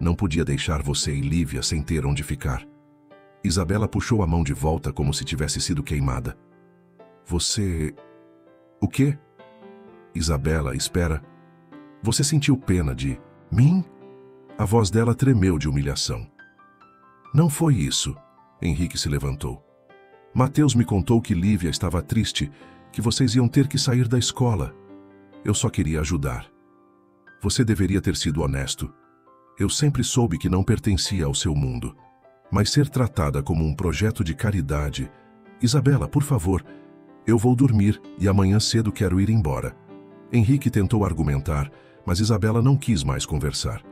Não podia deixar você e Lívia sem ter onde ficar. Isabela puxou a mão de volta como se tivesse sido queimada. Você... O quê? Isabela, espera. Você sentiu pena de mim? A voz dela tremeu de humilhação. Não foi isso. Henrique se levantou. Mateus me contou que Lívia estava triste, que vocês iam ter que sair da escola. Eu só queria ajudar. Você deveria ter sido honesto. Eu sempre soube que não pertencia ao seu mundo. Mas ser tratada como um projeto de caridade... Isabela, por favor, eu vou dormir e amanhã cedo quero ir embora. Henrique tentou argumentar, mas Isabela não quis mais conversar.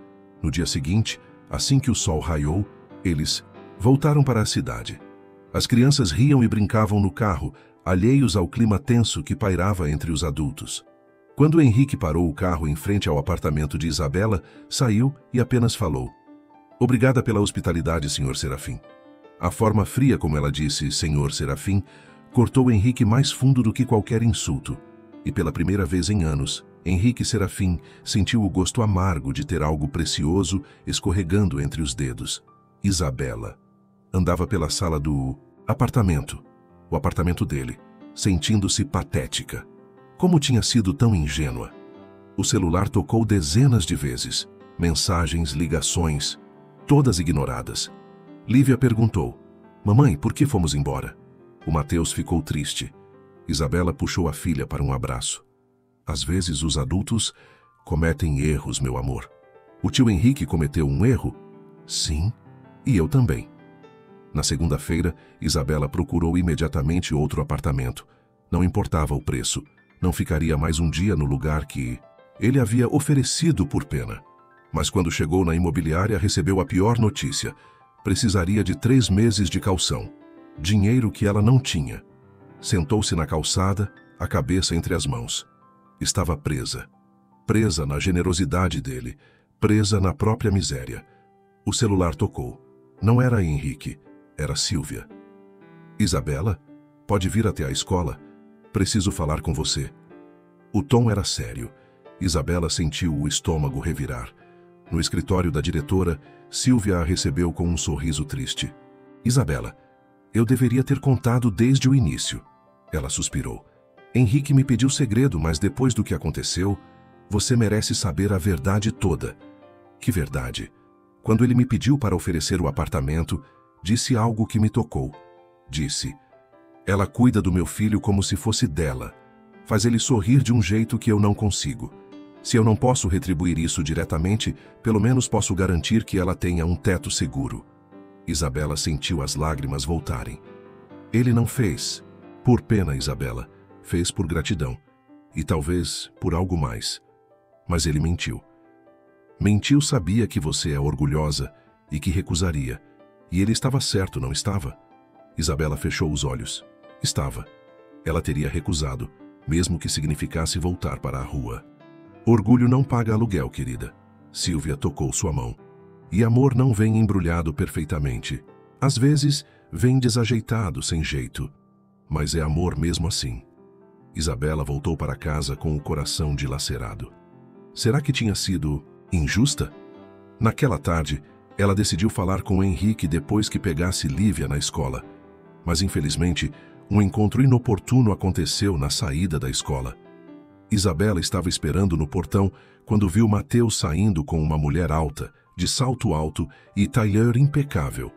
No dia seguinte, assim que o sol raiou, eles voltaram para a cidade. As crianças riam e brincavam no carro, alheios ao clima tenso que pairava entre os adultos. Quando Henrique parou o carro em frente ao apartamento de Isabela, saiu e apenas falou: Obrigada pela hospitalidade, Sr. Serafim. A forma fria como ela disse, Sr. Serafim, cortou Henrique mais fundo do que qualquer insulto. E pela primeira vez em anos, Henrique Serafim sentiu o gosto amargo de ter algo precioso escorregando entre os dedos. Isabela andava pela sala do apartamento, o apartamento dele, sentindo-se patética. Como tinha sido tão ingênua? O celular tocou dezenas de vezes. Mensagens, ligações, todas ignoradas. Lívia perguntou: Mamãe, por que fomos embora? O Mateus ficou triste. Isabela puxou a filha para um abraço. Às vezes os adultos cometem erros, meu amor. O tio Henrique cometeu um erro? Sim, e eu também. Na segunda-feira, Isabela procurou imediatamente outro apartamento. Não importava o preço. Não ficaria mais um dia no lugar que ele havia oferecido por pena. Mas quando chegou na imobiliária, recebeu a pior notícia. Precisaria de 3 meses de caução. Dinheiro que ela não tinha. Sentou-se na calçada, a cabeça entre as mãos. Estava presa. Presa na generosidade dele. Presa na própria miséria. O celular tocou. Não era Henrique, era Sílvia. Isabela, pode vir até a escola? Preciso falar com você. O tom era sério. Isabela sentiu o estômago revirar. No escritório da diretora, Sílvia a recebeu com um sorriso triste. Isabela, eu deveria ter contado desde o início. Ela suspirou. Henrique me pediu segredo, mas depois do que aconteceu, você merece saber a verdade toda. Que verdade? Quando ele me pediu para oferecer o apartamento, disse algo que me tocou. Disse: ela cuida do meu filho como se fosse dela. Faz ele sorrir de um jeito que eu não consigo. Se eu não posso retribuir isso diretamente, pelo menos posso garantir que ela tenha um teto seguro. Isabela sentiu as lágrimas voltarem. Ele não fez por pena, Isabela. Fez por gratidão. E talvez por algo mais. Mas ele mentiu. Mentiu, sabia que você é orgulhosa e que recusaria. E ele estava certo, não estava? Isabela fechou os olhos. Estava. Ela teria recusado, mesmo que significasse voltar para a rua. Orgulho não paga aluguel, querida. Silvia tocou sua mão. E amor não vem embrulhado perfeitamente. Às vezes, vem desajeitado, sem jeito. Mas é amor mesmo assim. Isabela voltou para casa com o coração dilacerado. Será que tinha sido injusta? Naquela tarde, ela decidiu falar com Henrique depois que pegasse Lívia na escola. Mas, infelizmente, um encontro inoportuno aconteceu na saída da escola. Isabela estava esperando no portão quando viu Mateus saindo com uma mulher alta, de salto alto e tailleur impecável.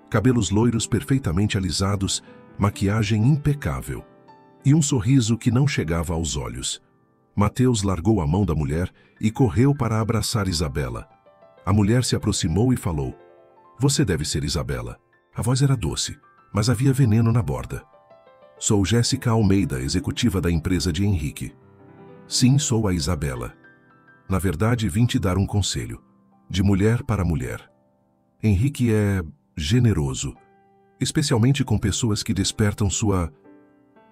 Cabelos loiros perfeitamente alisados, maquiagem impecável. E um sorriso que não chegava aos olhos. Mateus largou a mão da mulher e correu para abraçar Isabela. A mulher se aproximou e falou: você deve ser Isabela. A voz era doce, mas havia veneno na borda. Sou Jéssica Almeida, executiva da empresa de Henrique. Sim, sou a Isabela. Na verdade, vim te dar um conselho. De mulher para mulher. Henrique é generoso, especialmente com pessoas que despertam sua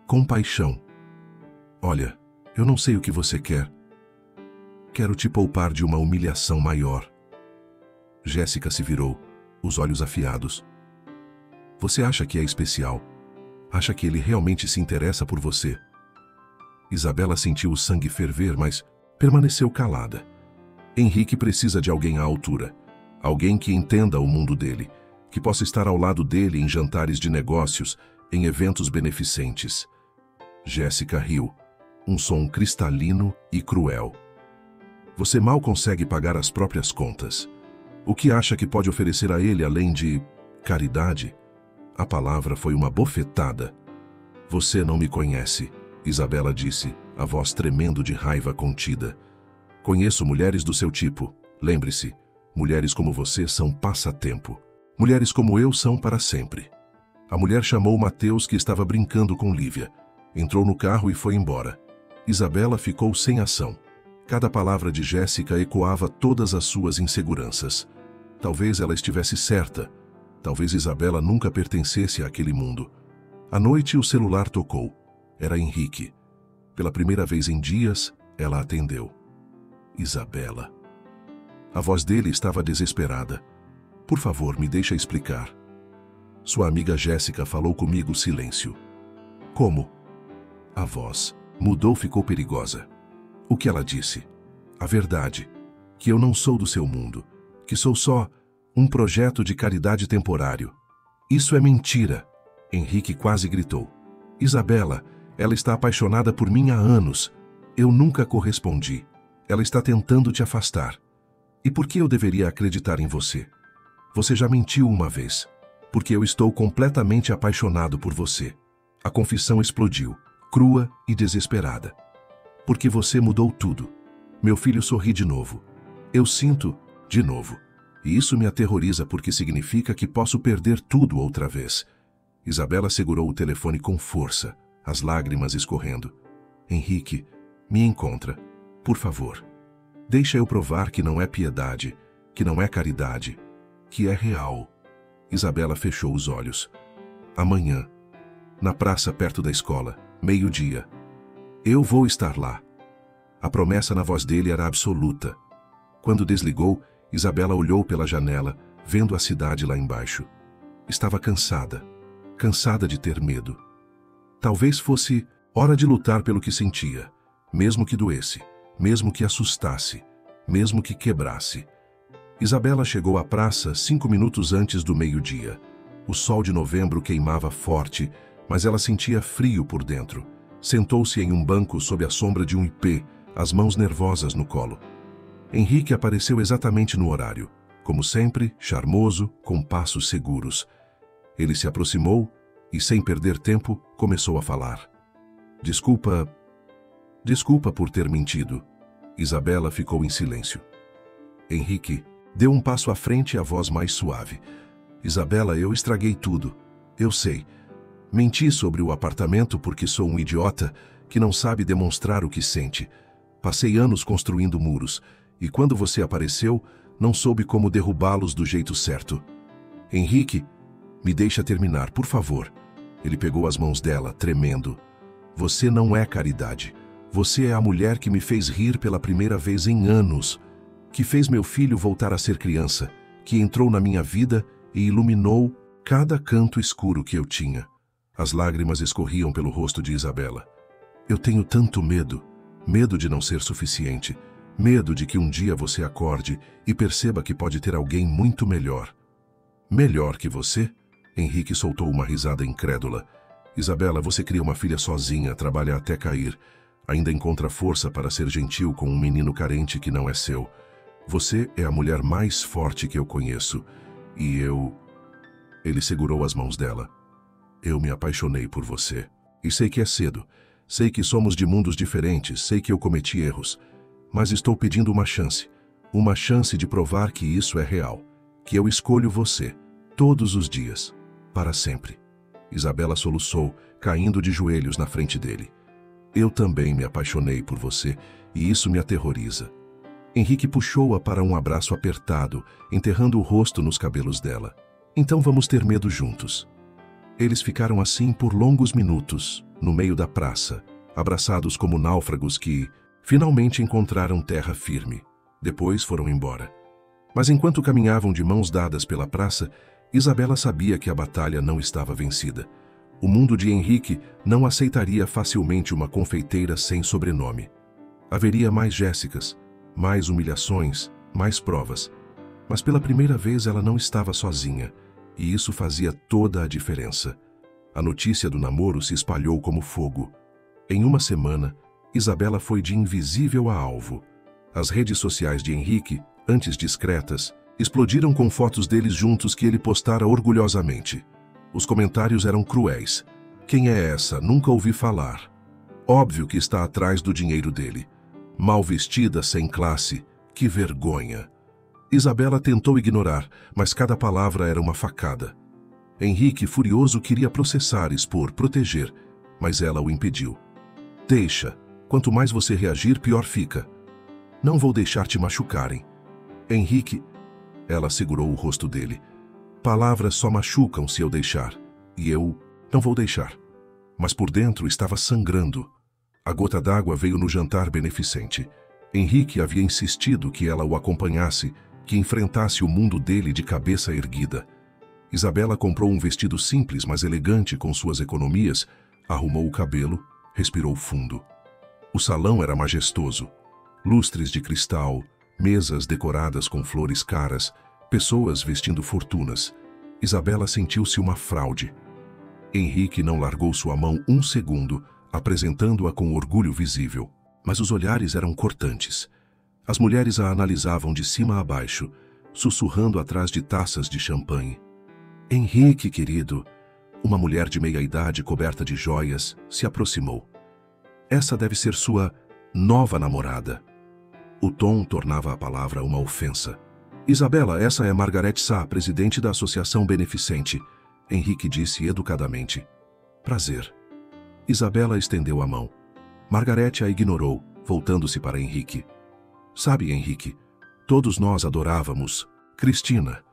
compaixão. Olha, eu não sei o que você quer. Quero te poupar de uma humilhação maior. Jéssica se virou, os olhos afiados. Você acha que é especial? Acha que ele realmente se interessa por você? Isabela sentiu o sangue ferver, mas permaneceu calada. Henrique precisa de alguém à altura. Alguém que entenda o mundo dele, que possa estar ao lado dele em jantares de negócios, em eventos beneficentes. Jéssica riu, um som cristalino e cruel. Você mal consegue pagar as próprias contas. O que acha que pode oferecer a ele além de caridade? A palavra foi uma bofetada. Você não me conhece, Isabela disse, a voz tremendo de raiva contida. Conheço mulheres do seu tipo. Lembre-se, mulheres como você são passatempo. Mulheres como eu são para sempre. A mulher chamou Mateus, que estava brincando com Lívia. Entrou no carro e foi embora. Isabela ficou sem ação. Cada palavra de Jéssica ecoava todas as suas inseguranças. Talvez ela estivesse certa. Talvez Isabela nunca pertencesse àquele mundo. À noite, o celular tocou. Era Henrique. Pela primeira vez em dias, ela atendeu. Isabela. A voz dele estava desesperada. Por favor, me deixa explicar. Sua amiga Jéssica falou comigo. Silêncio. Como? A voz mudou, ficou perigosa. O que ela disse? A verdade. Que eu não sou do seu mundo. Que sou só um projeto de caridade temporário. Isso é mentira. Henrique quase gritou. Isabela, ela está apaixonada por mim há anos. Eu nunca correspondi. Ela está tentando te afastar. E por que eu deveria acreditar em você? Você já mentiu uma vez. Porque eu estou completamente apaixonado por você. A confissão explodiu, crua e desesperada. Porque você mudou tudo. Meu filho sorri de novo. Eu sinto de novo. E isso me aterroriza porque significa que posso perder tudo outra vez. Isabela segurou o telefone com força, as lágrimas escorrendo. Henrique, me encontra, por favor. Deixa eu provar que não é piedade, que não é caridade, que é real. Isabela fechou os olhos. Amanhã, na praça perto da escola, 12h. Eu vou estar lá. A promessa na voz dele era absoluta. Quando desligou, Isabela olhou pela janela, vendo a cidade lá embaixo. Estava cansada de ter medo. Talvez fosse hora de lutar pelo que sentia, mesmo que doesse, mesmo que assustasse, mesmo que quebrasse. Isabela chegou à praça 5 minutos antes do 12h. O sol de novembro queimava forte, mas ela sentia frio por dentro. Sentou-se em um banco sob a sombra de um ipê, as mãos nervosas no colo. Henrique apareceu exatamente no horário, como sempre, charmoso, com passos seguros. Ele se aproximou e, sem perder tempo, começou a falar. Desculpa por ter mentido. Isabela ficou em silêncio. Henrique deu um passo à frente e a voz mais suave. Isabela, eu estraguei tudo. Eu sei. Menti sobre o apartamento porque sou um idiota que não sabe demonstrar o que sente. Passei anos construindo muros e quando você apareceu, não soube como derrubá-los do jeito certo. Henrique, me deixa terminar, por favor. Ele pegou as mãos dela, tremendo. Você não é caridade. Você é a mulher que me fez rir pela primeira vez em anos, que fez meu filho voltar a ser criança, que entrou na minha vida e iluminou cada canto escuro que eu tinha. As lágrimas escorriam pelo rosto de Isabela. Eu tenho tanto medo, medo de não ser suficiente, medo de que um dia você acorde e perceba que pode ter alguém muito melhor. Melhor que você? Henrique soltou uma risada incrédula. Isabela, você cria uma filha sozinha, trabalha até cair. Ainda encontra força para ser gentil com um menino carente que não é seu. Você é a mulher mais forte que eu conheço. E eu... Ele segurou as mãos dela. Eu me apaixonei por você. E sei que é cedo. Sei que somos de mundos diferentes, sei que eu cometi erros. Mas estou pedindo uma chance. Uma chance de provar que isso é real. Que eu escolho você, todos os dias, para sempre. Isabela soluçou, caindo de joelhos na frente dele. Eu também me apaixonei por você, e isso me aterroriza. Henrique puxou-a para um abraço apertado, enterrando o rosto nos cabelos dela. Então vamos ter medo juntos. Eles ficaram assim por longos minutos, no meio da praça, abraçados como náufragos que, finalmente encontraram terra firme. Depois foram embora. Mas enquanto caminhavam de mãos dadas pela praça, Isabela sabia que a batalha não estava vencida. O mundo de Henrique não aceitaria facilmente uma confeiteira sem sobrenome. Haveria mais Jéssicas, mais humilhações, mais provas. Mas pela primeira vez ela não estava sozinha, e isso fazia toda a diferença. A notícia do namoro se espalhou como fogo. Em uma semana, Isabela foi de invisível a alvo. As redes sociais de Henrique, antes discretas, explodiram com fotos deles juntos que ele postara orgulhosamente. Os comentários eram cruéis. Quem é essa? Nunca ouvi falar. Óbvio que está atrás do dinheiro dele. Mal vestida, sem classe. Que vergonha. Isabela tentou ignorar, mas cada palavra era uma facada. Henrique, furioso, queria processar, expor, proteger, mas ela o impediu. Deixa. Quanto mais você reagir, pior fica. Não vou deixar te machucarem. Henrique... Ela segurou o rosto dele. Palavras só machucam se eu deixar. E eu não vou deixar. Mas por dentro estava sangrando. A gota d'água veio no jantar beneficente. Henrique havia insistido que ela o acompanhasse, que enfrentasse o mundo dele de cabeça erguida. Isabela comprou um vestido simples, mas elegante com suas economias, arrumou o cabelo, respirou fundo. O salão era majestoso. Lustres de cristal, mesas decoradas com flores caras, pessoas vestindo fortunas. Isabela sentiu-se uma fraude. Henrique não largou sua mão um segundo, apresentando-a com orgulho visível. Mas os olhares eram cortantes. As mulheres a analisavam de cima a baixo, sussurrando atrás de taças de champanhe. Henrique, querido, uma mulher de meia-idade coberta de joias, se aproximou. Essa deve ser sua nova namorada. O tom tornava a palavra uma ofensa. Isabela, essa é Margarete Sá, presidente da Associação Beneficente. Henrique disse educadamente. Prazer. Isabela estendeu a mão. Margarete a ignorou, voltando-se para Henrique. Sabe, Henrique, todos nós adorávamos Cristina.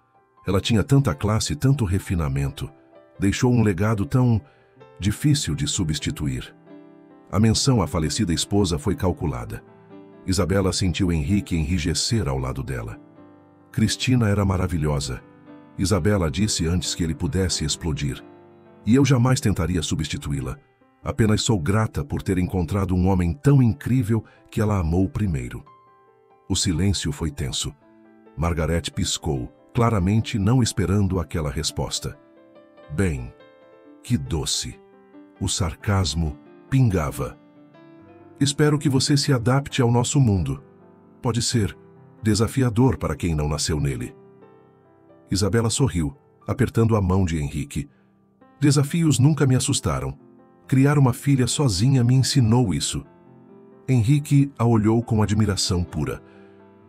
Ela tinha tanta classe, tanto refinamento. Deixou um legado tão difícil de substituir. A menção à falecida esposa foi calculada. Isabela sentiu Henrique enrijecer ao lado dela. Cristina era maravilhosa. Isabela disse antes que ele pudesse explodir. E eu jamais tentaria substituí-la. Apenas sou grata por ter encontrado um homem tão incrível que ela amou primeiro. O silêncio foi tenso. Margarete piscou, claramente não esperando aquela resposta. Bem, que doce. O sarcasmo pingava. Espero que você se adapte ao nosso mundo. Pode ser desafiador para quem não nasceu nele. Isabela sorriu, apertando a mão de Henrique. Desafios nunca me assustaram. Criar uma filha sozinha me ensinou isso. Henrique a olhou com admiração pura.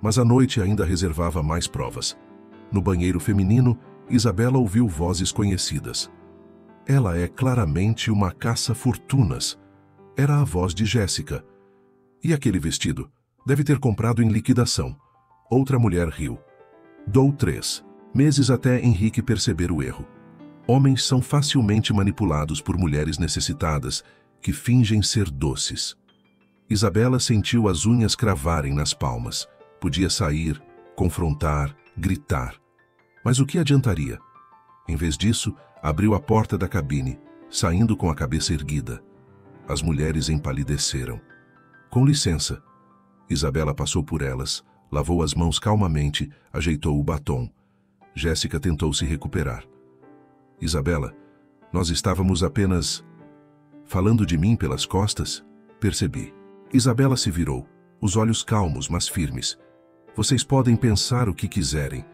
Mas a noite ainda reservava mais provas. No banheiro feminino, Isabela ouviu vozes conhecidas. Ela é claramente uma caça-fortunas. Era a voz de Jéssica. E aquele vestido? Deve ter comprado em liquidação. Outra mulher riu. Dou 3 meses até Henrique perceber o erro. Homens são facilmente manipulados por mulheres necessitadas que fingem ser doces. Isabela sentiu as unhas cravarem nas palmas. Podia sair, confrontar, gritar. Mas o que adiantaria? Em vez disso, abriu a porta da cabine, saindo com a cabeça erguida. As mulheres empalideceram. Com licença. Isabela passou por elas, lavou as mãos calmamente, ajeitou o batom. Jéssica tentou se recuperar. Isabela, nós estávamos apenas falando de mim pelas costas? Percebi. Isabela se virou, os olhos calmos, mas firmes. Vocês podem pensar o que quiserem.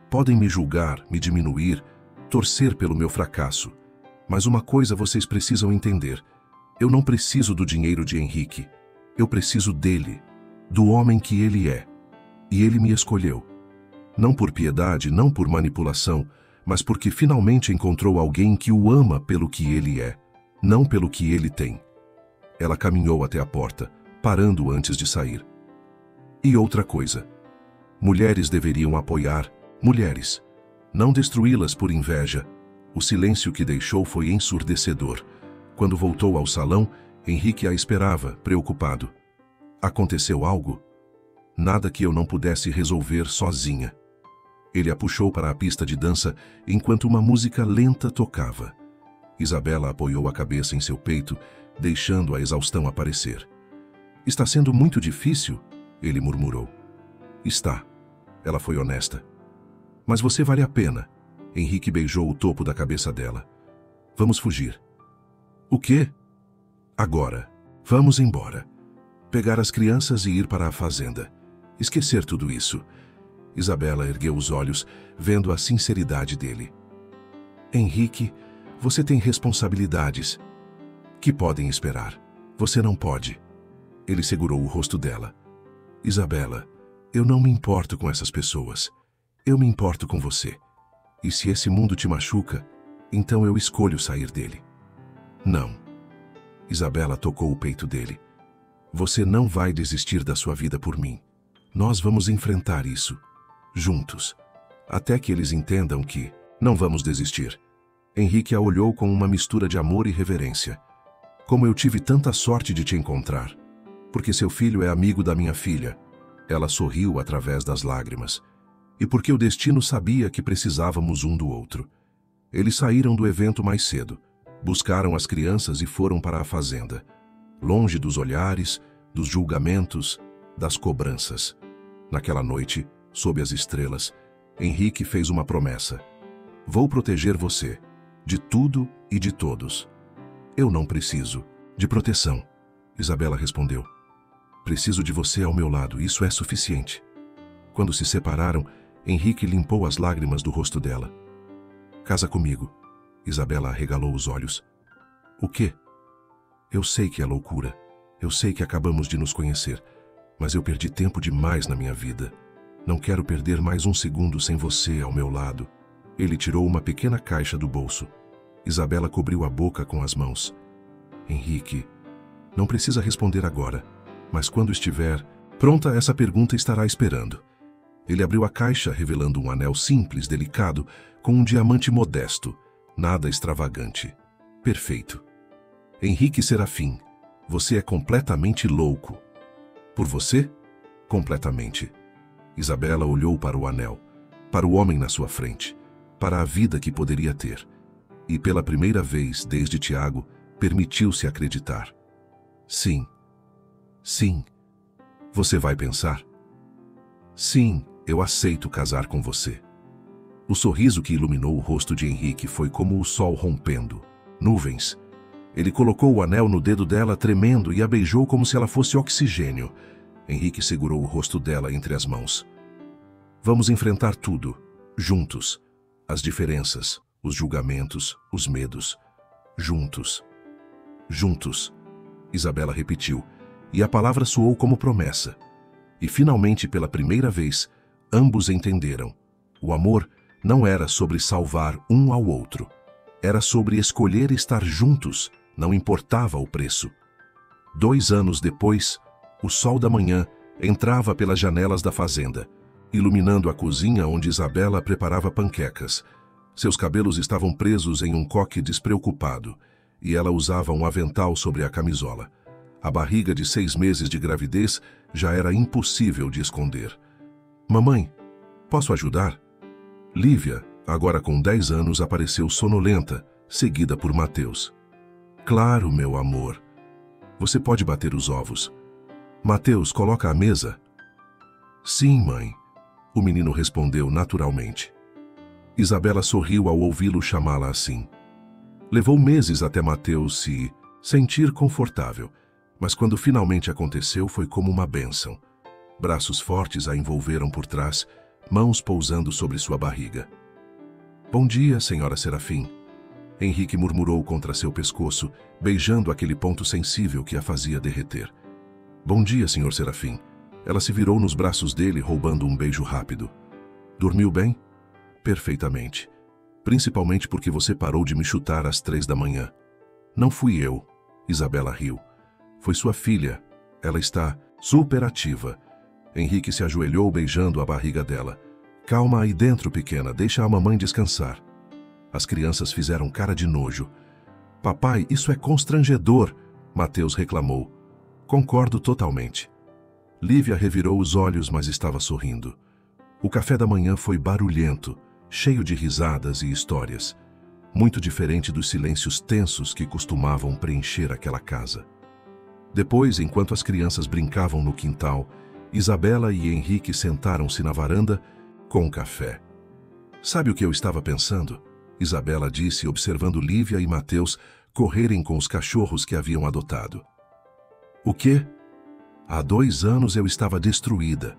Podem me julgar, me diminuir, torcer pelo meu fracasso. Mas uma coisa vocês precisam entender. Eu não preciso do dinheiro de Henrique. Eu preciso dele, do homem que ele é. E ele me escolheu. Não por piedade, não por manipulação, mas porque finalmente encontrou alguém que o ama pelo que ele é, não pelo que ele tem. Ela caminhou até a porta, parando antes de sair. E outra coisa. Mulheres deveriam apoiar mulheres, não destruí-las por inveja. O silêncio que deixou foi ensurdecedor. Quando voltou ao salão, Henrique a esperava, preocupado. Aconteceu algo? Nada que eu não pudesse resolver sozinha. Ele a puxou para a pista de dança enquanto uma música lenta tocava. Isabela apoiou a cabeça em seu peito, deixando a exaustão aparecer. Está sendo muito difícil, ele murmurou. Está. Ela foi honesta. Mas você vale a pena. Henrique beijou o topo da cabeça dela. Vamos fugir. O quê? Agora. Vamos embora. Pegar as crianças e ir para a fazenda. Esquecer tudo isso. Isabela ergueu os olhos, vendo a sinceridade dele. Henrique, você tem responsabilidades que podem esperar. Você não pode. Ele segurou o rosto dela. Isabela, eu não me importo com essas pessoas. Eu me importo com você. E se esse mundo te machuca, então eu escolho sair dele. Não. Isabela tocou o peito dele. Você não vai desistir da sua vida por mim. Nós vamos enfrentar isso, juntos, até que eles entendam que não vamos desistir. Henrique a olhou com uma mistura de amor e reverência. Como eu tive tanta sorte de te encontrar. Porque seu filho é amigo da minha filha. Ela sorriu através das lágrimas. E porque o destino sabia que precisávamos um do outro. Eles saíram do evento mais cedo, buscaram as crianças e foram para a fazenda, longe dos olhares, dos julgamentos, das cobranças. Naquela noite, sob as estrelas, Henrique fez uma promessa. Vou proteger você, de tudo e de todos. Eu não preciso de proteção, Isabela respondeu. Preciso de você ao meu lado, isso é suficiente. Quando se separaram, Henrique limpou as lágrimas do rosto dela. Casa comigo. Isabela arregalou os olhos. O quê? Eu sei que é loucura. Eu sei que acabamos de nos conhecer. Mas eu perdi tempo demais na minha vida. Não quero perder mais um segundo sem você ao meu lado. Ele tirou uma pequena caixa do bolso. Isabela cobriu a boca com as mãos. Henrique, não precisa responder agora. Mas quando estiver pronta, essa pergunta estará esperando. Ele abriu a caixa, revelando um anel simples, delicado, com um diamante modesto. Nada extravagante. Perfeito. Henrique Serafim, você é completamente louco. Por você? Completamente. Isabela olhou para o anel, para o homem na sua frente, para a vida que poderia ter. E pela primeira vez, desde Tiago, permitiu-se acreditar. Sim. Sim. Você vai pensar? Sim, eu aceito casar com você. O sorriso que iluminou o rosto de Henrique foi como o sol rompendo. Nuvens. Ele colocou o anel no dedo dela, tremendo, e a beijou como se ela fosse oxigênio. Henrique segurou o rosto dela entre as mãos. Vamos enfrentar tudo, juntos. As diferenças, os julgamentos, os medos. Juntos. Juntos. Isabela repetiu, e a palavra soou como promessa. E finalmente, pela primeira vez, ambos entenderam. O amor não era sobre salvar um ao outro. Era sobre escolher estar juntos, não importava o preço. 2 anos depois, o sol da manhã entrava pelas janelas da fazenda, iluminando a cozinha onde Isabela preparava panquecas. Seus cabelos estavam presos em um coque despreocupado, e ela usava um avental sobre a camisola. A barriga de 6 meses de gravidez já era impossível de esconder. Mamãe, posso ajudar? Lívia, agora com 10 anos, apareceu sonolenta, seguida por Mateus. Claro, meu amor. Você pode bater os ovos. Mateus, coloca a mesa. Sim, mãe. O menino respondeu naturalmente. Isabela sorriu ao ouvi-lo chamá-la assim. Levou meses até Mateus se sentir confortável, mas quando finalmente aconteceu foi como uma bênção. Braços fortes a envolveram por trás, mãos pousando sobre sua barriga. Bom dia, senhora Serafim. Henrique murmurou contra seu pescoço, beijando aquele ponto sensível que a fazia derreter. Bom dia, senhor Serafim. Ela se virou nos braços dele, roubando um beijo rápido. Dormiu bem? Perfeitamente. Principalmente porque você parou de me chutar às 3 da manhã. Não fui eu. Isabela riu. Foi sua filha. Ela está super ativa. Henrique se ajoelhou beijando a barriga dela. Calma aí dentro, pequena. Deixa a mamãe descansar. As crianças fizeram cara de nojo. Papai, isso é constrangedor, Mateus reclamou. Concordo totalmente. Lívia revirou os olhos, mas estava sorrindo. O café da manhã foi barulhento, cheio de risadas e histórias. Muito diferente dos silêncios tensos que costumavam preencher aquela casa. Depois, enquanto as crianças brincavam no quintal, Isabela e Henrique sentaram-se na varanda com um café. Sabe o que eu estava pensando? Isabela disse, observando Lívia e Mateus correrem com os cachorros que haviam adotado. O quê? Há 2 anos eu estava destruída.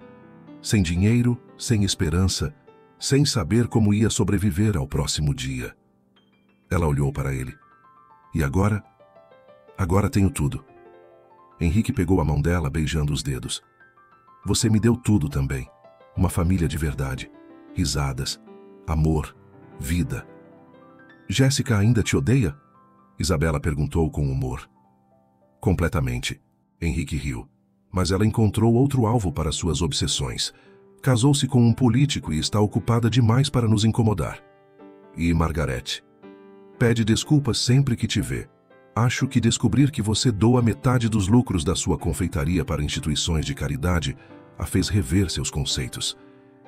Sem dinheiro, sem esperança, sem saber como ia sobreviver ao próximo dia. Ela olhou para ele. E agora? Agora tenho tudo. Henrique pegou a mão dela, beijando os dedos. Você me deu tudo também. Uma família de verdade. Risadas, amor, vida. Jéssica ainda te odeia? Isabela perguntou com humor. Completamente. Henrique riu. Mas ela encontrou outro alvo para suas obsessões. Casou-se com um político e está ocupada demais para nos incomodar. E Margarete? Pede desculpas sempre que te vê. Acho que descobrir que você doa metade dos lucros da sua confeitaria para instituições de caridade a fez rever seus conceitos.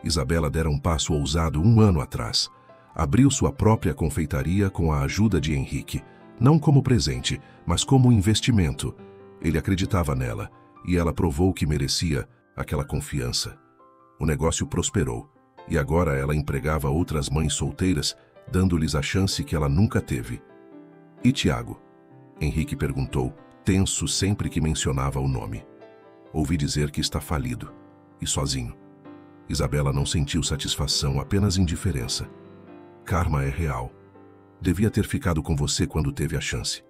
Isabela dera um passo ousado 1 ano atrás. Abriu sua própria confeitaria com a ajuda de Henrique, não como presente, mas como investimento. Ele acreditava nela, e ela provou que merecia aquela confiança. O negócio prosperou, e agora ela empregava outras mães solteiras, dando-lhes a chance que ela nunca teve. E Tiago? Henrique perguntou, tenso sempre que mencionava o nome. Ouvi dizer que está falido, e sozinho. Isabela não sentiu satisfação, apenas indiferença. Karma é real. Devia ter ficado com você quando teve a chance.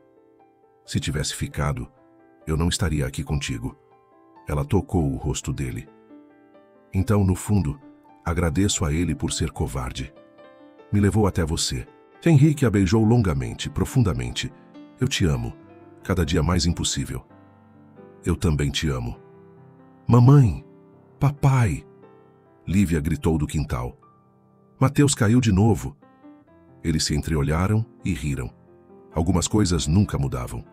Se tivesse ficado, eu não estaria aqui contigo. Ela tocou o rosto dele. Então, no fundo, agradeço a ele por ser covarde. Me levou até você. Henrique a beijou longamente, profundamente. Eu te amo, cada dia mais impossível. Eu também te amo. Mamãe! Papai! Lívia gritou do quintal. Mateus caiu de novo. Eles se entreolharam e riram. Algumas coisas nunca mudavam.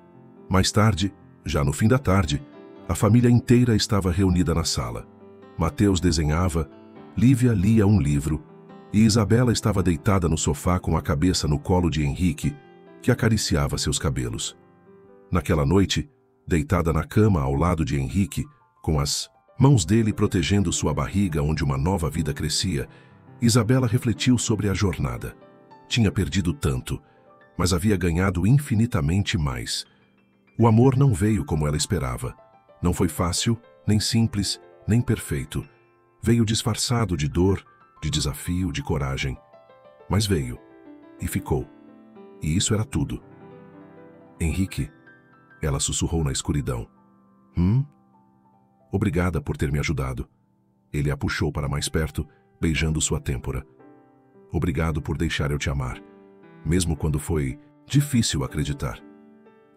Mais tarde, já no fim da tarde, a família inteira estava reunida na sala. Mateus desenhava, Lívia lia um livro e Isabela estava deitada no sofá com a cabeça no colo de Henrique, que acariciava seus cabelos. Naquela noite, deitada na cama ao lado de Henrique, com as mãos dele protegendo sua barriga onde uma nova vida crescia, Isabela refletiu sobre a jornada. Tinha perdido tanto, mas havia ganhado infinitamente mais. O amor não veio como ela esperava. Não foi fácil, nem simples, nem perfeito. Veio disfarçado de dor, de desafio, de coragem. Mas veio. E ficou. E isso era tudo. Henrique, ela sussurrou na escuridão. Obrigada por ter me ajudado. Ele a puxou para mais perto, beijando sua têmpora. Obrigado por deixar eu te amar, mesmo quando foi difícil acreditar.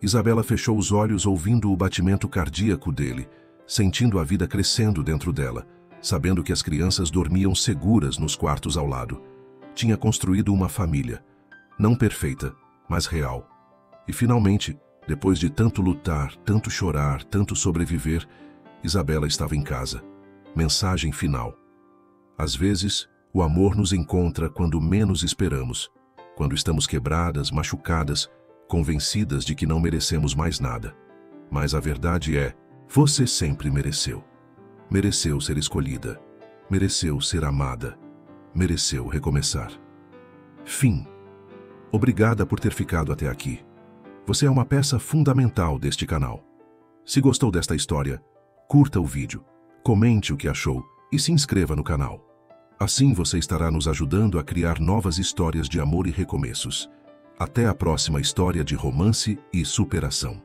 Isabela fechou os olhos ouvindo o batimento cardíaco dele, sentindo a vida crescendo dentro dela, sabendo que as crianças dormiam seguras nos quartos ao lado. Tinha construído uma família, não perfeita, mas real. E finalmente, depois de tanto lutar, tanto chorar, tanto sobreviver, Isabela estava em casa. Mensagem final. Às vezes, o amor nos encontra quando menos esperamos, quando estamos quebradas, machucadas, convencidas de que não merecemos mais nada. Mas a verdade é, você sempre mereceu. Mereceu ser escolhida. Mereceu ser amada. Mereceu recomeçar. Fim. Obrigada por ter ficado até aqui. Você é uma peça fundamental deste canal. Se gostou desta história, curta o vídeo, comente o que achou e se inscreva no canal. Assim você estará nos ajudando a criar novas histórias de amor e recomeços. Até a próxima história de romance e superação.